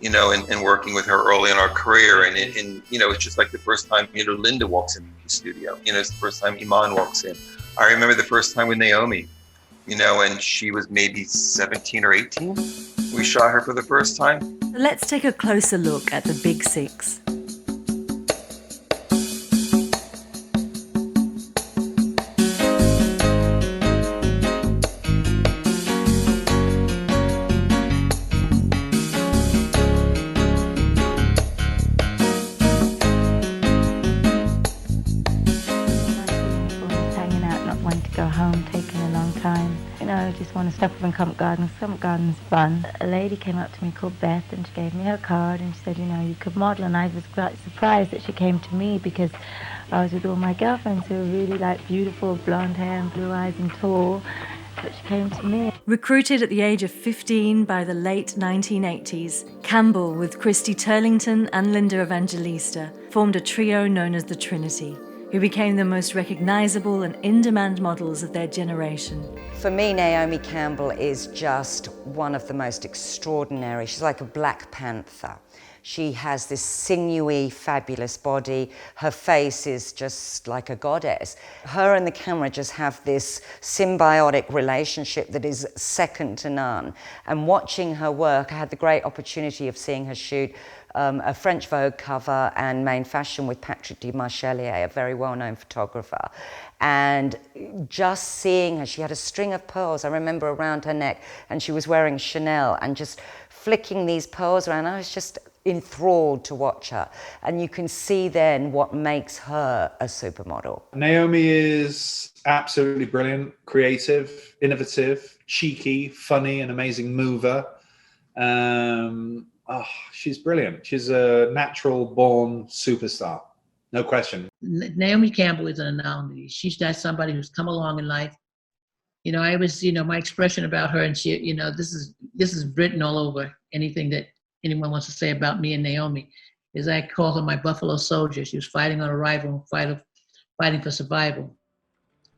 you know, and working with her early in our career. And you know, it's just like the first time, you know, Linda walks in the studio. You know, it's the first time Iman walks in. I remember the first time with Naomi, you know, and she was maybe 17 or 18. We shot her for the first time. Let's take a closer look at the Big Six. Just want to stop up in Covent Garden. Covent Garden's fun. A lady came up to me called Beth, and she gave me her card and she said, you know, you could model. And I was quite surprised that she came to me, because I was with all my girlfriends who were really like beautiful, blonde hair and blue eyes and tall, but she came to me. Recruited at the age of 15 by the late 1980s, Campbell, with Christy Turlington and Linda Evangelista, formed a trio known as the Trinity, who became the most recognizable and in-demand models of their generation. For me, Naomi Campbell is just one of the most extraordinary. She's like a Black Panther. She has this sinewy, fabulous body. Her face is just like a goddess. Her and the camera just have this symbiotic relationship that is second to none. And watching her work, I had the great opportunity of seeing her shoot a French Vogue cover and main fashion with Patrick de Marchelier, a very well-known photographer. And just seeing her, she had a string of pearls, I remember, around her neck, and she was wearing Chanel, and just flicking these pearls around. I was just enthralled to watch her. And you can see then what makes her a supermodel. Naomi is absolutely brilliant, creative, innovative, cheeky, funny, an amazing mover. She's brilliant. She's a natural born superstar. No question. Naomi Campbell is an anomaly. She's not somebody who's come along in life. You know, I was, you know, my expression about her, and she, you know, this is written all over anything that anyone wants to say about me and Naomi, is I call her my Buffalo Soldier. She was fighting on arrival, fighting for survival.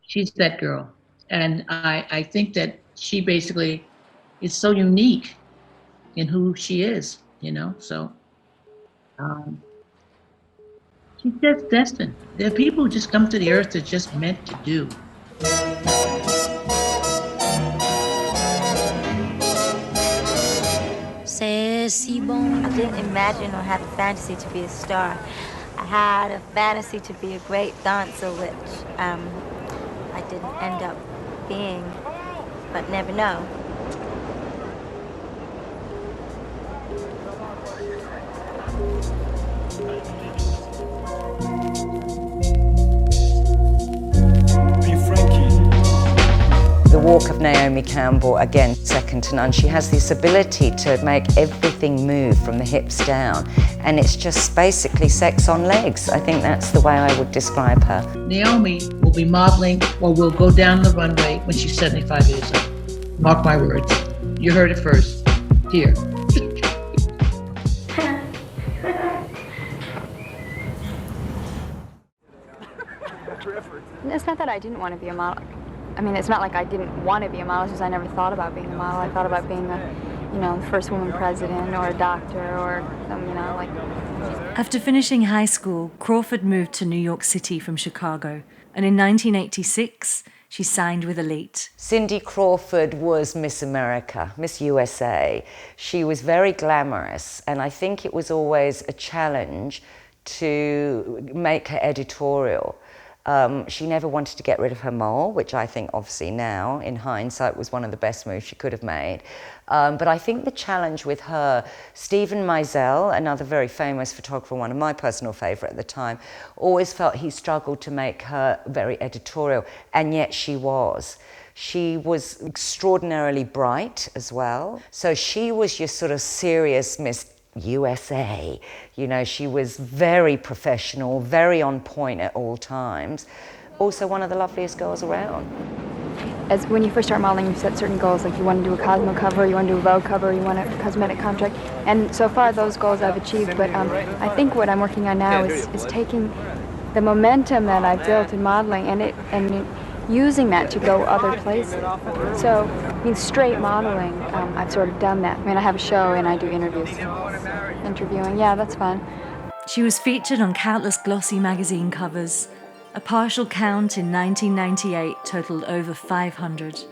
She's that girl. And I think that she basically is so unique in who she is, you know, so she's just destined. There are people who just come to the earth that's just meant to do. I didn't imagine or have a fantasy to be a star. I had a fantasy to be a great dancer, which I didn't end up being, but never know. The walk of Naomi Campbell, again, second to none. She has this ability to make everything move from the hips down, and it's just basically sex on legs. I think that's the way I would describe her. Naomi will be modeling, or will go down the runway when she's 75 years old. Mark my words. You heard it first. Here. It's not that I didn't want to be a model. I mean, it's not like I didn't want to be a model, it's just I never thought about being a model. I thought about being a, you know, first woman president or a doctor or, you know, like... After finishing high school, Crawford moved to New York City from Chicago, and in 1986, she signed with Elite. Cindy Crawford was Miss America, Miss USA. She was very glamorous, and I think it was always a challenge to make her editorial. She never wanted to get rid of her mole, which I think obviously now, in hindsight, was one of the best moves she could have made. But I think the challenge with her, Stephen Meisel, another very famous photographer, one of my personal favourite at the time, always felt he struggled to make her very editorial, and yet she was. She was extraordinarily bright as well. So she was your sort of serious Miss USA. You know, she was very professional, very on point at all times. Also one of the loveliest girls around. As when you first start modeling, you set certain goals, like you want to do a Cosmo cover, you want to do a Vogue cover, you want a cosmetic contract, and so far those goals I've achieved, but I think what I'm working on now is taking the momentum that I've built in modeling and using that to go other places. So, I mean, straight modeling, I've sort of done that. I mean, I have a show and I do interviews. Interviewing, yeah, that's fun. She was featured on countless glossy magazine covers. A partial count in 1998 totaled over 500.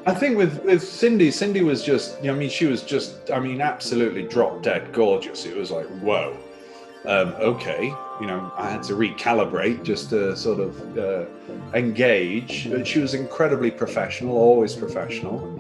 I think with Cindy was just, I mean, she was just, I mean, absolutely drop dead gorgeous. It was like, whoa, okay. You know, I had to recalibrate just to sort of engage. But she was incredibly professional, always professional,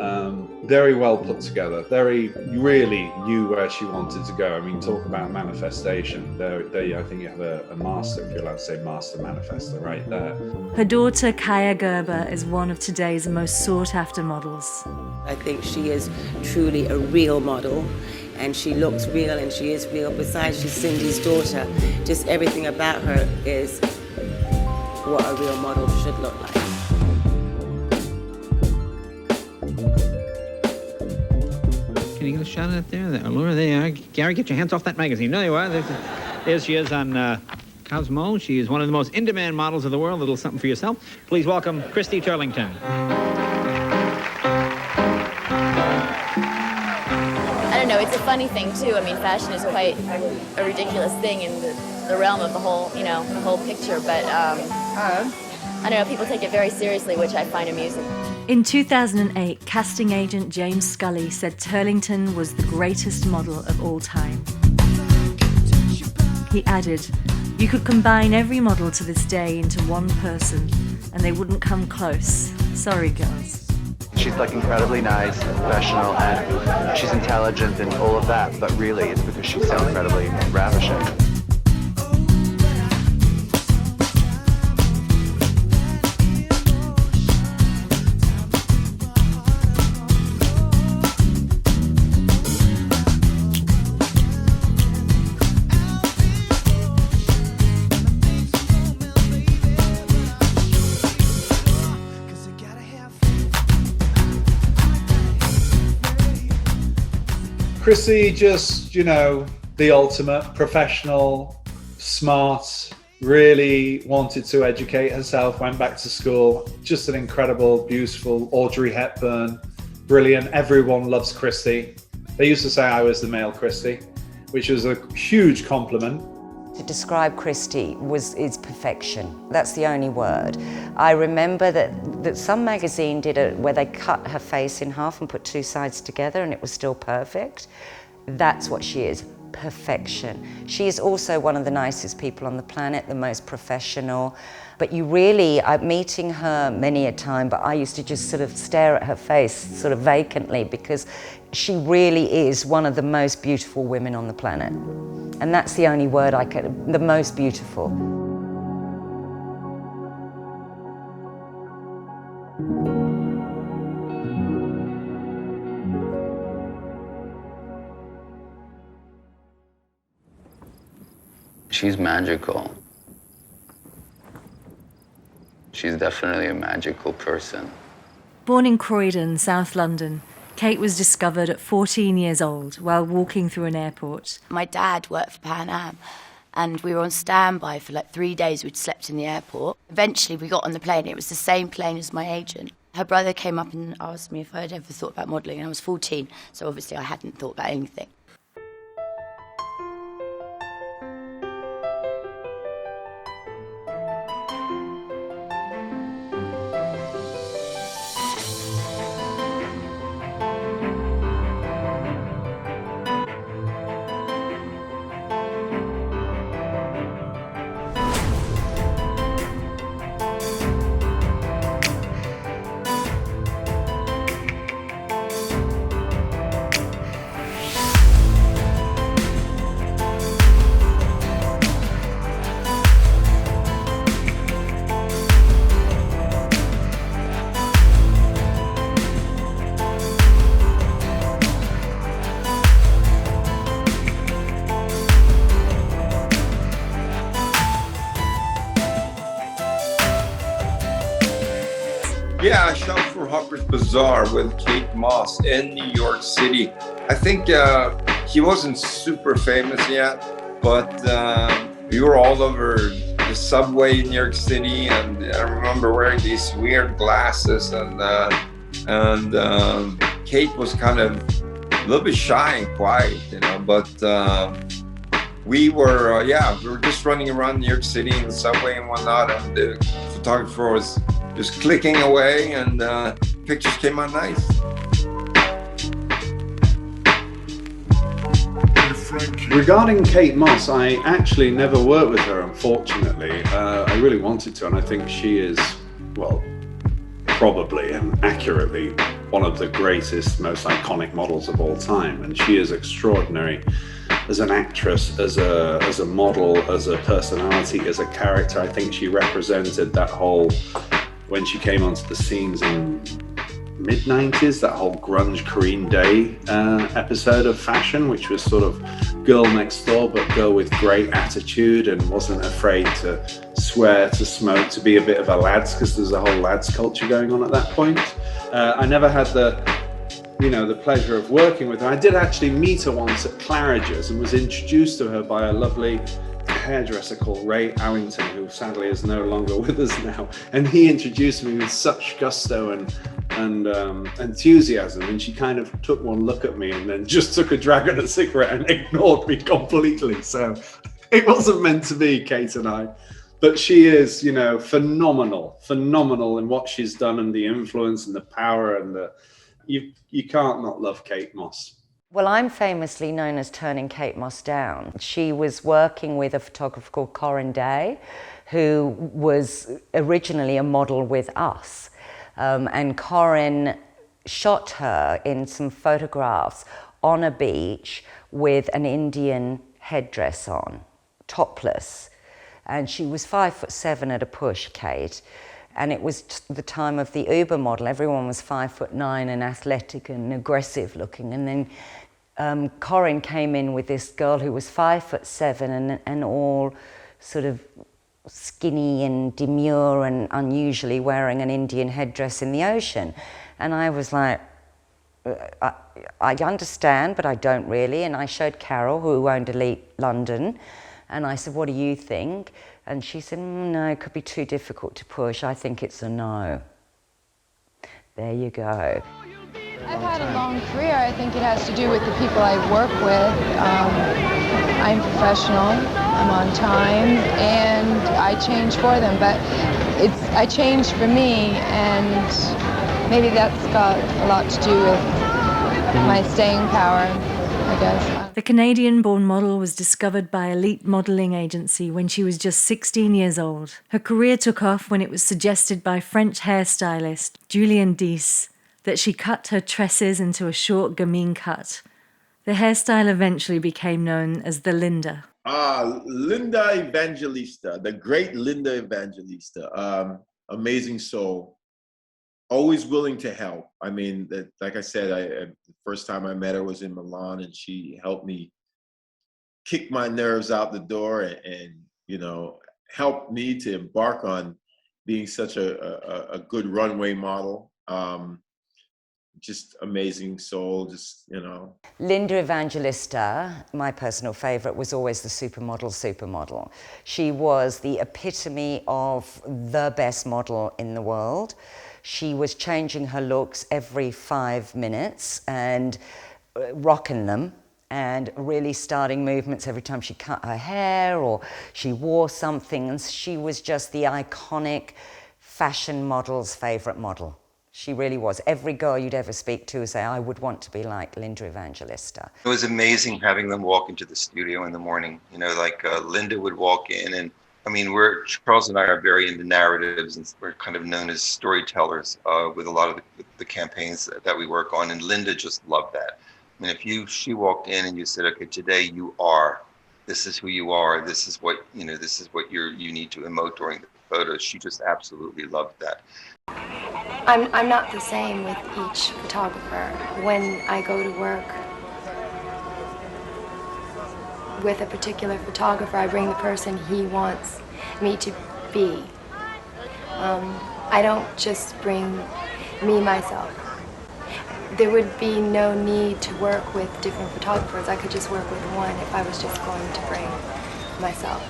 very well put together, really knew where she wanted to go. I mean, talk about manifestation. There, I think you have a master, if you're allowed to say master manifester right there. Her daughter, Kaya Gerber, is one of today's most sought-after models. I think she is truly a real model. And she looks real and she is real. Besides, she's Cindy's daughter. Just everything about her is what a real model should look like. Can you get a shot at it there? Laura, there you are. Gary, get your hands off that magazine. There you are. There she is on Cosmo. She is one of the most in-demand models of the world. A little something for yourself. Please welcome Christy Turlington. I don't know, it's a funny thing too. I mean, fashion is quite a ridiculous thing in the realm of the whole, you know, the whole picture, but I don't know, people take it very seriously, which I find amusing. In 2008, casting agent James Scully said Turlington was the greatest model of all time. He added, "You could combine every model to this day into one person, and they wouldn't come close. Sorry, girls." She's like incredibly nice, professional, and she's intelligent and all of that, but really it's because she's so incredibly ravishing. Chrissy, just, you know, the ultimate professional, smart, really wanted to educate herself, went back to school. Just an incredible, beautiful Audrey Hepburn, brilliant. Everyone loves Christy. They used to say I was the male Christy, which was a huge compliment. To describe Christy is perfection. That's the only word. I remember that some magazine did it where they cut her face in half and put two sides together and it was still perfect. That's what she is, perfection. She is also one of the nicest people on the planet, the most professional. But you really, I'm meeting her many a time, but I used to just sort of stare at her face sort of vacantly because she really is one of the most beautiful women on the planet. And that's the only word I could, the most beautiful. She's magical. She's definitely a magical person. Born in Croydon, South London, Kate was discovered at 14 years old while walking through an airport. My dad worked for Pan Am, and we were on standby for like 3 days. We'd slept in the airport. Eventually, we got on the plane. It was the same plane as my agent. Her brother came up and asked me if I'd ever thought about modelling, and I was 14, so obviously I hadn't thought about anything. Yeah, I shot for Harper's Bazaar with Kate Moss in New York City. I think he wasn't super famous yet, but we were all over the subway in New York City, and I remember wearing these weird glasses, and Kate was kind of a little bit shy and quiet, you know, but we were just running around New York City in the subway and whatnot, and the photographer was just clicking away, and pictures came out nice. Regarding Kate Moss, I actually never worked with her, unfortunately. I really wanted to, and I think she is, well, probably and accurately one of the greatest, most iconic models of all time. And she is extraordinary as an actress, as a model, as a personality, as a character. I think she represented that whole, when she came onto the scenes in mid-90s, that whole grunge Korean Day episode of fashion, which was sort of girl next door, but girl with great attitude and wasn't afraid to swear, to smoke, to be a bit of a lads, because there's a whole lads culture going on at that point. I never had the pleasure of working with her. I did actually meet her once at Claridge's and was introduced to her by a lovely hairdresser called Ray Allington, who sadly is no longer with us now. And he introduced me with such gusto and enthusiasm, and she kind of took one look at me and then just took a drag of a cigarette and ignored me completely. So it wasn't meant to be, Kate and I. But she is, you know, phenomenal in what she's done, and the influence and the power, and you can't not love Kate Moss. Well, I'm famously known as turning Kate Moss down. She was working with a photographer called Corinne Day, who was originally a model with us. And Corinne shot her in some photographs on a beach with an Indian headdress on, topless. And she was 5'7" at a push, Kate. And it was the time of the Uber model. Everyone was 5'9" and athletic and aggressive looking. And then Corinne came in with this girl who was 5'7" and all sort of skinny and demure and unusually wearing an Indian headdress in the ocean. And I was like, I understand, but I don't really. And I showed Carol, who owned Elite London, and I said, what do you think? And she said, no, it could be too difficult to push. I think it's a no. There you go. I've had a long career. I think it has to do with the people I work with. I'm professional, I'm on time, and I change for them. But I change for me, and maybe that's got a lot to do with my staying power, I guess. The Canadian-born model was discovered by Elite Modeling Agency when she was just 16 years old. Her career took off when it was suggested by French hairstylist Julien Dice that she cut her tresses into a short gamine cut. The hairstyle eventually became known as the Linda. Linda Evangelista, the great Linda Evangelista, amazing soul, always willing to help. I mean, like I said, the first time I met her was in Milan, and she helped me kick my nerves out the door and you know, helped me to embark on being such a good runway model. Just amazing soul, just, you know. Linda Evangelista, my personal favorite, was always the supermodel. She was the epitome of the best model in the world. She was changing her looks every 5 minutes and rocking them, and really starting movements every time she cut her hair or she wore something. And she was just the iconic fashion model's favorite model. She really was. Every girl you'd ever speak to would say, I would want to be like Linda Evangelista. It was amazing having them walk into the studio in the morning. You know, like Linda would walk in, and I mean, Charles and I are very into narratives, and we're kind of known as storytellers with a lot of the campaigns that we work on. And Linda just loved that. I mean, if she walked in and you said, okay, today you are, this is who you are, this is what, you know, this is what you need to emote during the photos. She just absolutely loved that. I'm not the same with each photographer. When I go to work with a particular photographer, I bring the person he wants me to be. I don't just bring me, myself. There would be no need to work with different photographers. I could just work with one if I was just going to bring myself.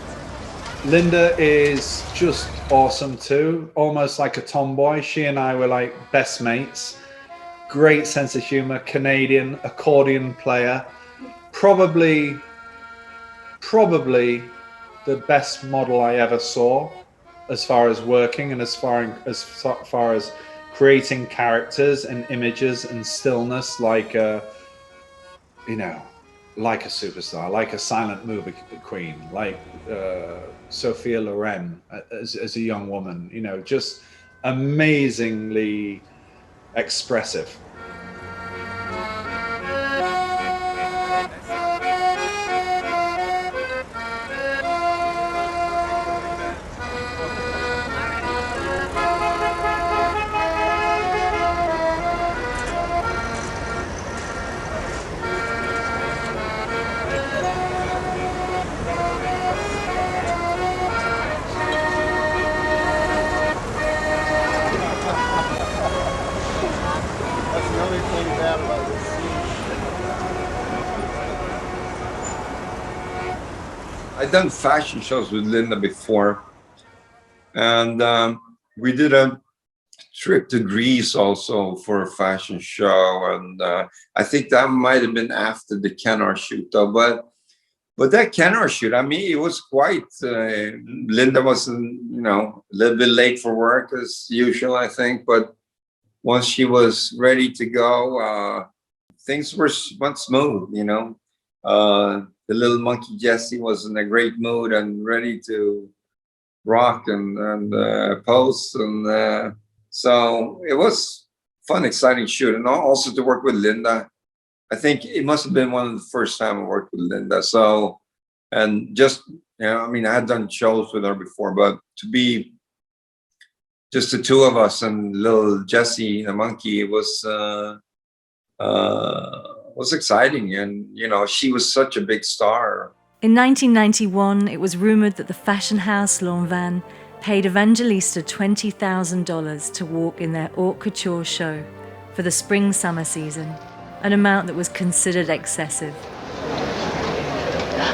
Linda is just awesome too, almost like a tomboy. She and I were like best mates. Great sense of humor, Canadian accordion player. Probably the best model I ever saw as far as working and as far as creating characters and images and stillness, like you know, like a superstar, like a silent movie queen, like Sophia Loren as a young woman, you know, just amazingly expressive. That's another thing bad about this scene. I've done fashion shows with Linda before, and we did a trip to Greece also for a fashion show, and I think that might have been after the Kenner shoot though, but that Kenner shoot, I mean, it was quite, Linda was, you know, a little bit late for work as usual, I think, but once she was ready to go, things went smooth, you know. The little monkey Jessie was in a great mood and ready to rock and pose, and so it was fun, exciting shoot, and also to work with Linda. I think it must have been one of the first time I worked with Linda. So, and just, you know, I mean, I had done shows with her before, but to be just the two of us and little Jessie, the monkey, it was exciting. And, you know, she was such a big star. In 1991, it was rumored that the fashion house Lanvin paid Evangelista $20,000 to walk in their haute couture show for the spring-summer season, an amount that was considered excessive.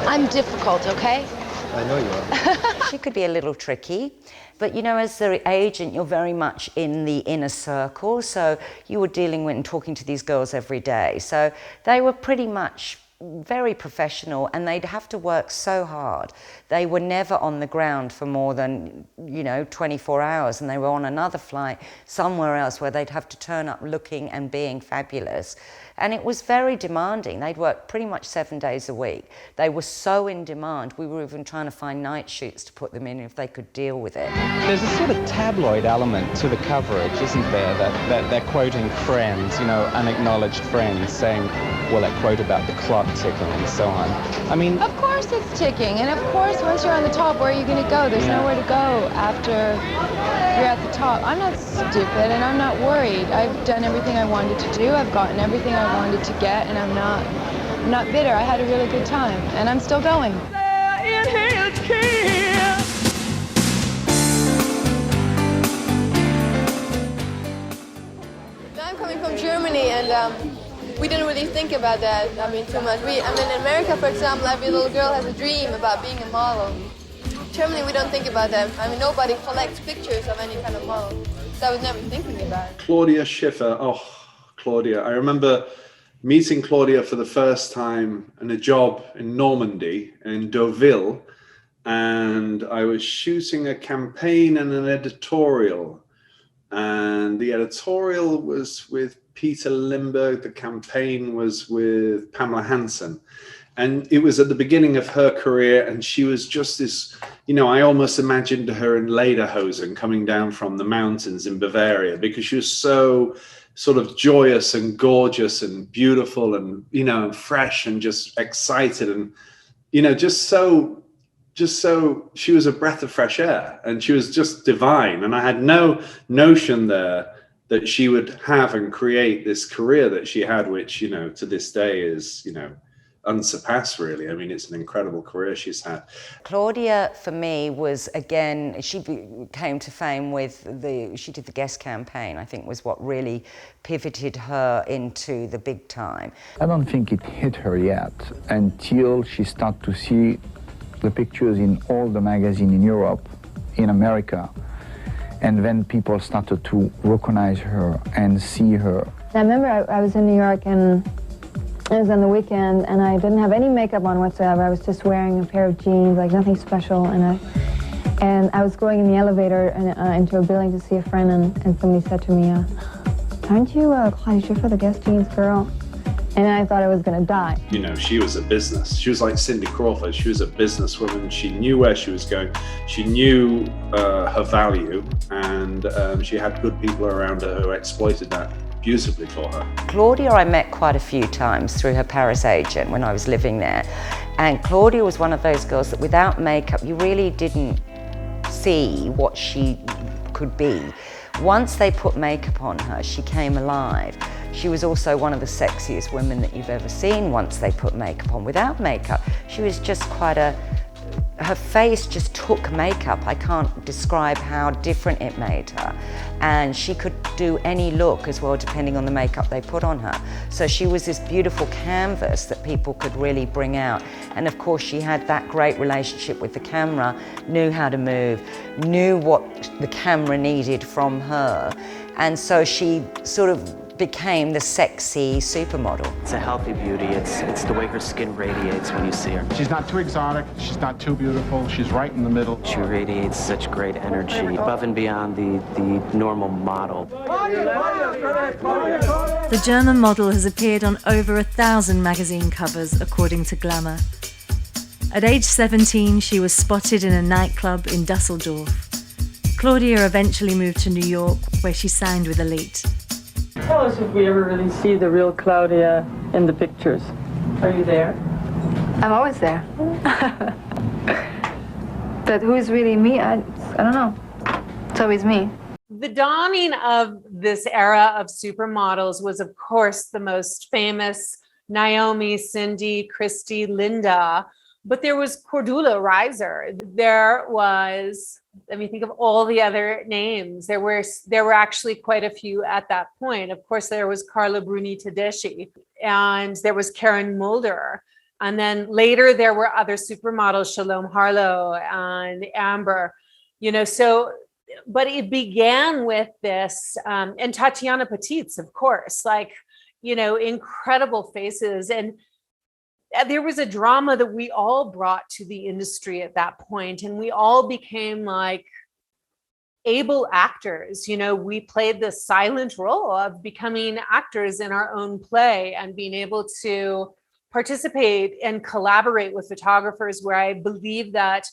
I'm difficult, okay? I know you are. She could be a little tricky, but you know, as the agent, you're very much in the inner circle, so you were dealing with and talking to these girls every day. So they were pretty much very professional, and they'd have to work so hard. They were never on the ground for more than, you know, 24 hours, and they were on another flight somewhere else where they'd have to turn up looking and being fabulous. And it was very demanding. They'd work pretty much 7 days a week. They were so in demand, we were even trying to find night shoots to put them in if they could deal with it. There's a sort of tabloid element to the coverage, isn't there? That they're quoting friends, you know, unacknowledged friends, saying, well, that quote about the clock ticking and so on. I mean... Of course it's ticking, and of course once you're on the top, where are you going to go? There's nowhere to go after you're at the top. I'm not stupid, and I'm not worried. I've done everything I wanted to do. I've gotten everything I wanted to get, and I'm not bitter. I had a really good time, and I'm still going. I'm coming from Germany, and we didn't really think about that, too much. In America, for example, every little girl has a dream about being a model. In Germany, we don't think about that. Nobody collects pictures of any kind of model. So I was never thinking about it. Claudia Schiffer, oh, Claudia. I remember meeting Claudia for the first time in a job in Normandy, in Deauville, and I was shooting a campaign and an editorial. And the editorial was with Peter Lindbergh, the campaign was with Pamela Hansen. And it was at the beginning of her career, and she was just this, you know, I almost imagined her in lederhosen coming down from the mountains in Bavaria, because she was so sort of joyous and gorgeous and beautiful and, you know, and fresh and just excited and, you know, just so she was a breath of fresh air, and she was just divine. And I had no notion there that she would have and create this career that she had, which, you know, to this day is, you know, unsurpassed, really. I mean, it's an incredible career she's had. Claudia, for me, was, again, she came to fame with she did the Guess campaign, I think was what really pivoted her into the big time. I don't think it hit her yet until she started to see the pictures in all the magazines in Europe, in America, and then people started to recognize her and see her. I remember I was in New York and it was on the weekend, and I didn't have any makeup on whatsoever. I was just wearing a pair of jeans, like nothing special, and I was going in the elevator into a building to see a friend, and somebody said to me, "Aren't you Claudia Schiffer, the Guess jeans girl?" And I thought I was going to die. You know, she was a business. She was like Cindy Crawford. She was a businesswoman. She knew where she was going. She knew her value, and she had good people around her who exploited that beautifully for her. Claudia I met quite a few times through her Paris agent when I was living there. And Claudia was one of those girls that without makeup, you really didn't see what she could be. Once they put makeup on her, she came alive. She was also one of the sexiest women that you've ever seen once they put makeup on. Without makeup, she was just quite her face just took makeup. I can't describe how different it made her. And she could do any look as well, depending on the makeup they put on her. So she was this beautiful canvas that people could really bring out. And of course, she had that great relationship with the camera, knew how to move, knew what the camera needed from her. And so she sort of became the sexy supermodel. It's a healthy beauty. It's the way her skin radiates when you see her. She's not too exotic. She's not too beautiful. She's right in the middle. She radiates such great energy, above and beyond the normal model. The German model has appeared on over 1,000 magazine covers, according to Glamour. At age 17, she was spotted in a nightclub in Dusseldorf. Claudia eventually moved to New York, where she signed with Elite. Tell us if we ever really see the real Claudia in the pictures. Are you there? I'm always there. But who is really me? I don't know. It's always me. The dawning of this era of supermodels was, of course, the most famous Naomi, Cindy, Christy, Linda, but there was Cordula Reiser. There was, let me think of all the other names. There were actually quite a few at that point. Of course, there was Carla Bruni Tedeschi, and there was Karen Mulder. And then later there were other supermodels, Shalom Harlow and Amber, but it began with this, and Tatiana Petitz, of course, incredible faces. And there was a drama that we all brought to the industry at that point, and we all became like able actors. We played the silent role of becoming actors in our own play and being able to participate and collaborate with photographers, where I believe that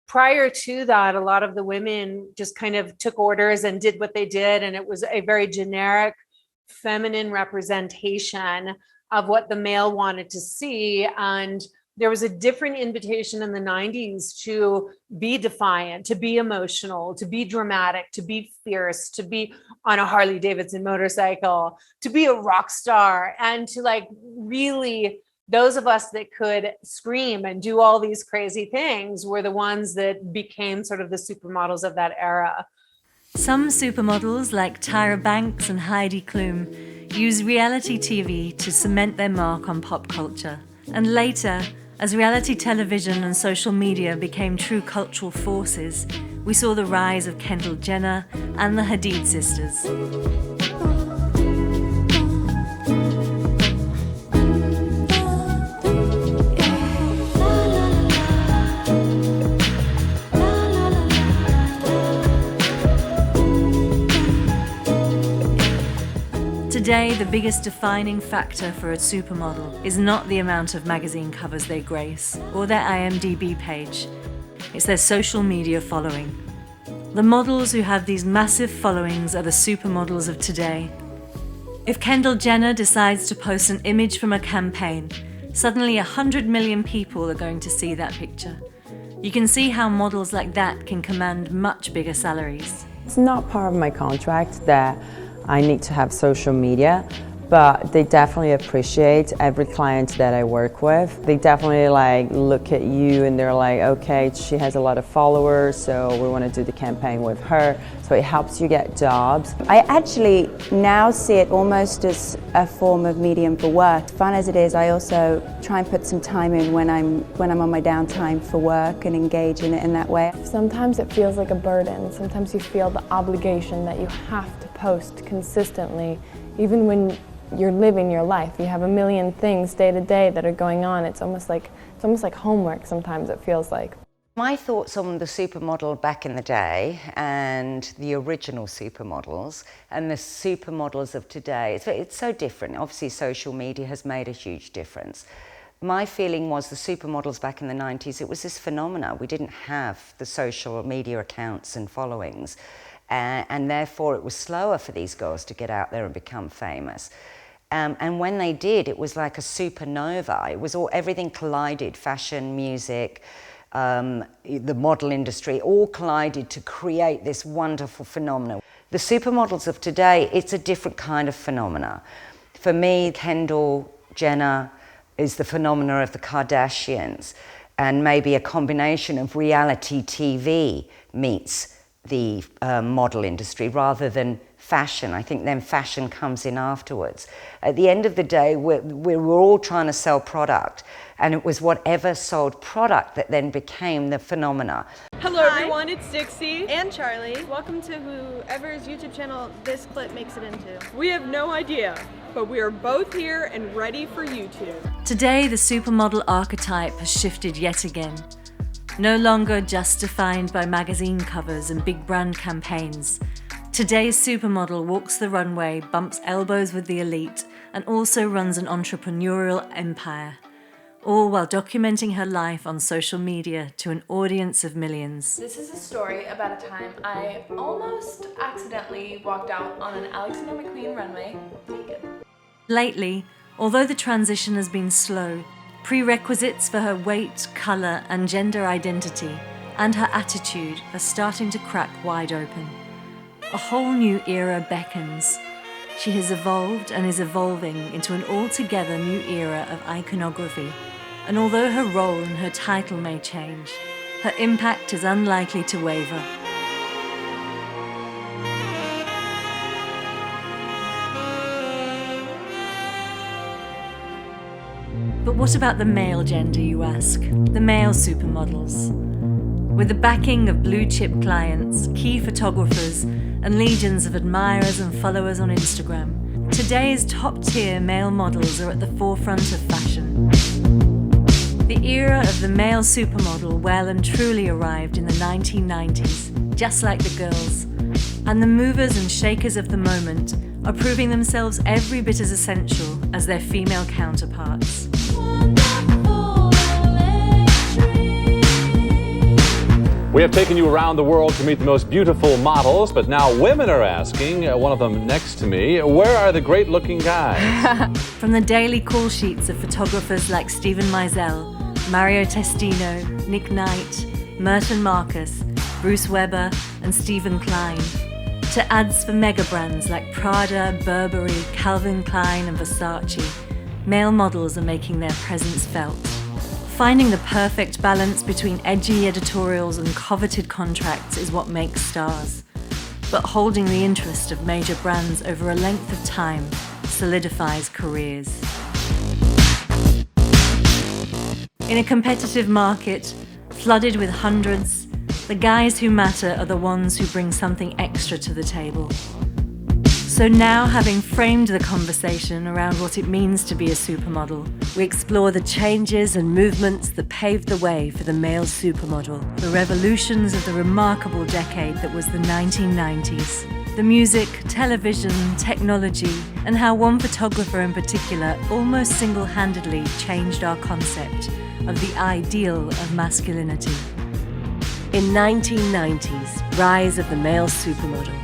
prior to that, a lot of the women just kind of took orders and did what they did, and it was a very generic feminine representation of what the male wanted to see. And there was a different invitation in the 90s to be defiant, to be emotional, to be dramatic, to be fierce, to be on a Harley Davidson motorcycle, to be a rock star, and to really, those of us that could scream and do all these crazy things were the ones that became sort of the supermodels of that era. Some supermodels like Tyra Banks and Heidi Klum use reality TV to cement their mark on pop culture. And later, as reality television and social media became true cultural forces, we saw the rise of Kendall Jenner and the Hadid sisters. Today, the biggest defining factor for a supermodel is not the amount of magazine covers they grace or their IMDb page. It's their social media following. The models who have these massive followings are the supermodels of today. If Kendall Jenner decides to post an image from a campaign, suddenly 100 million people are going to see that picture. You can see how models like that can command much bigger salaries. It's not part of my contract that I need to have social media, but they definitely appreciate every client that I work with. They definitely like look at you and they're like, okay, she has a lot of followers, so we want to do the campaign with her. So it helps you get jobs. I actually now see it almost as a form of medium for work. Fun as it is, I also try and put some time in when I'm on my downtime for work and engage in it in that way. Sometimes it feels like a burden. Sometimes you feel the obligation that you have to post consistently, even when you're living your life. You have a million things day to day that are going on. It's almost like homework sometimes, it feels like. My thoughts on the supermodel back in the day and the original supermodels and the supermodels of today, it's so different. Obviously social media has made a huge difference. My feeling was the supermodels back in the 90s, it was this phenomena. We didn't have the social media accounts and followings, and therefore it was slower for these girls to get out there and become famous. And when they did, it was like a supernova. It was everything collided, fashion, music, the model industry, all collided to create this wonderful phenomenon. The supermodels of today, it's a different kind of phenomena. For me, Kendall Jenner is the phenomena of the Kardashians, and maybe a combination of reality TV meets the model industry rather than fashion. I think then fashion comes in afterwards. At the end of the day, we're all trying to sell product, and it was whatever sold product that then became the phenomena. Hello everyone, it's Dixie and Charlie. Welcome to whoever's YouTube channel this clip makes it into. We have no idea, but we are both here and ready for YouTube. Today, the supermodel archetype has shifted yet again. No longer just defined by magazine covers and big brand campaigns. Today's supermodel walks the runway, bumps elbows with the elite, and also runs an entrepreneurial empire, all while documenting her life on social media to an audience of millions. This is a story about a time I almost accidentally walked out on an Alexander McQueen runway naked. Lately, although the transition has been slow, prerequisites for her weight, colour, and gender identity, and her attitude are starting to crack wide open. A whole new era beckons. She has evolved and is evolving into an altogether new era of iconography. And although her role and her title may change, her impact is unlikely to waver. But what about the male gender, you ask? The male supermodels. With the backing of blue-chip clients, key photographers, and legions of admirers and followers on Instagram, today's top-tier male models are at the forefront of fashion. The era of the male supermodel well and truly arrived in the 1990s, just like the girls, and the movers and shakers of the moment are proving themselves every bit as essential as their female counterparts. We have taken you around the world to meet the most beautiful models, but now women are asking, one of them next to me, where are the great-looking guys? From the daily call sheets of photographers like Steven Meisel, Mario Testino, Nick Knight, Merton Marcus, Bruce Weber, and Stephen Klein, to ads for mega brands like Prada, Burberry, Calvin Klein, and Versace, male models are making their presence felt. Finding the perfect balance between edgy editorials and coveted contracts is what makes stars. But holding the interest of major brands over a length of time solidifies careers. In a competitive market, flooded with hundreds, the guys who matter are the ones who bring something extra to the table. So now, having framed the conversation around what it means to be a supermodel, we explore the changes and movements that paved the way for the male supermodel, the revolutions of the remarkable decade that was the 1990s. The music, television, technology, and how one photographer in particular almost single-handedly changed our concept of the ideal of masculinity. In 1990s, rise of the male supermodel.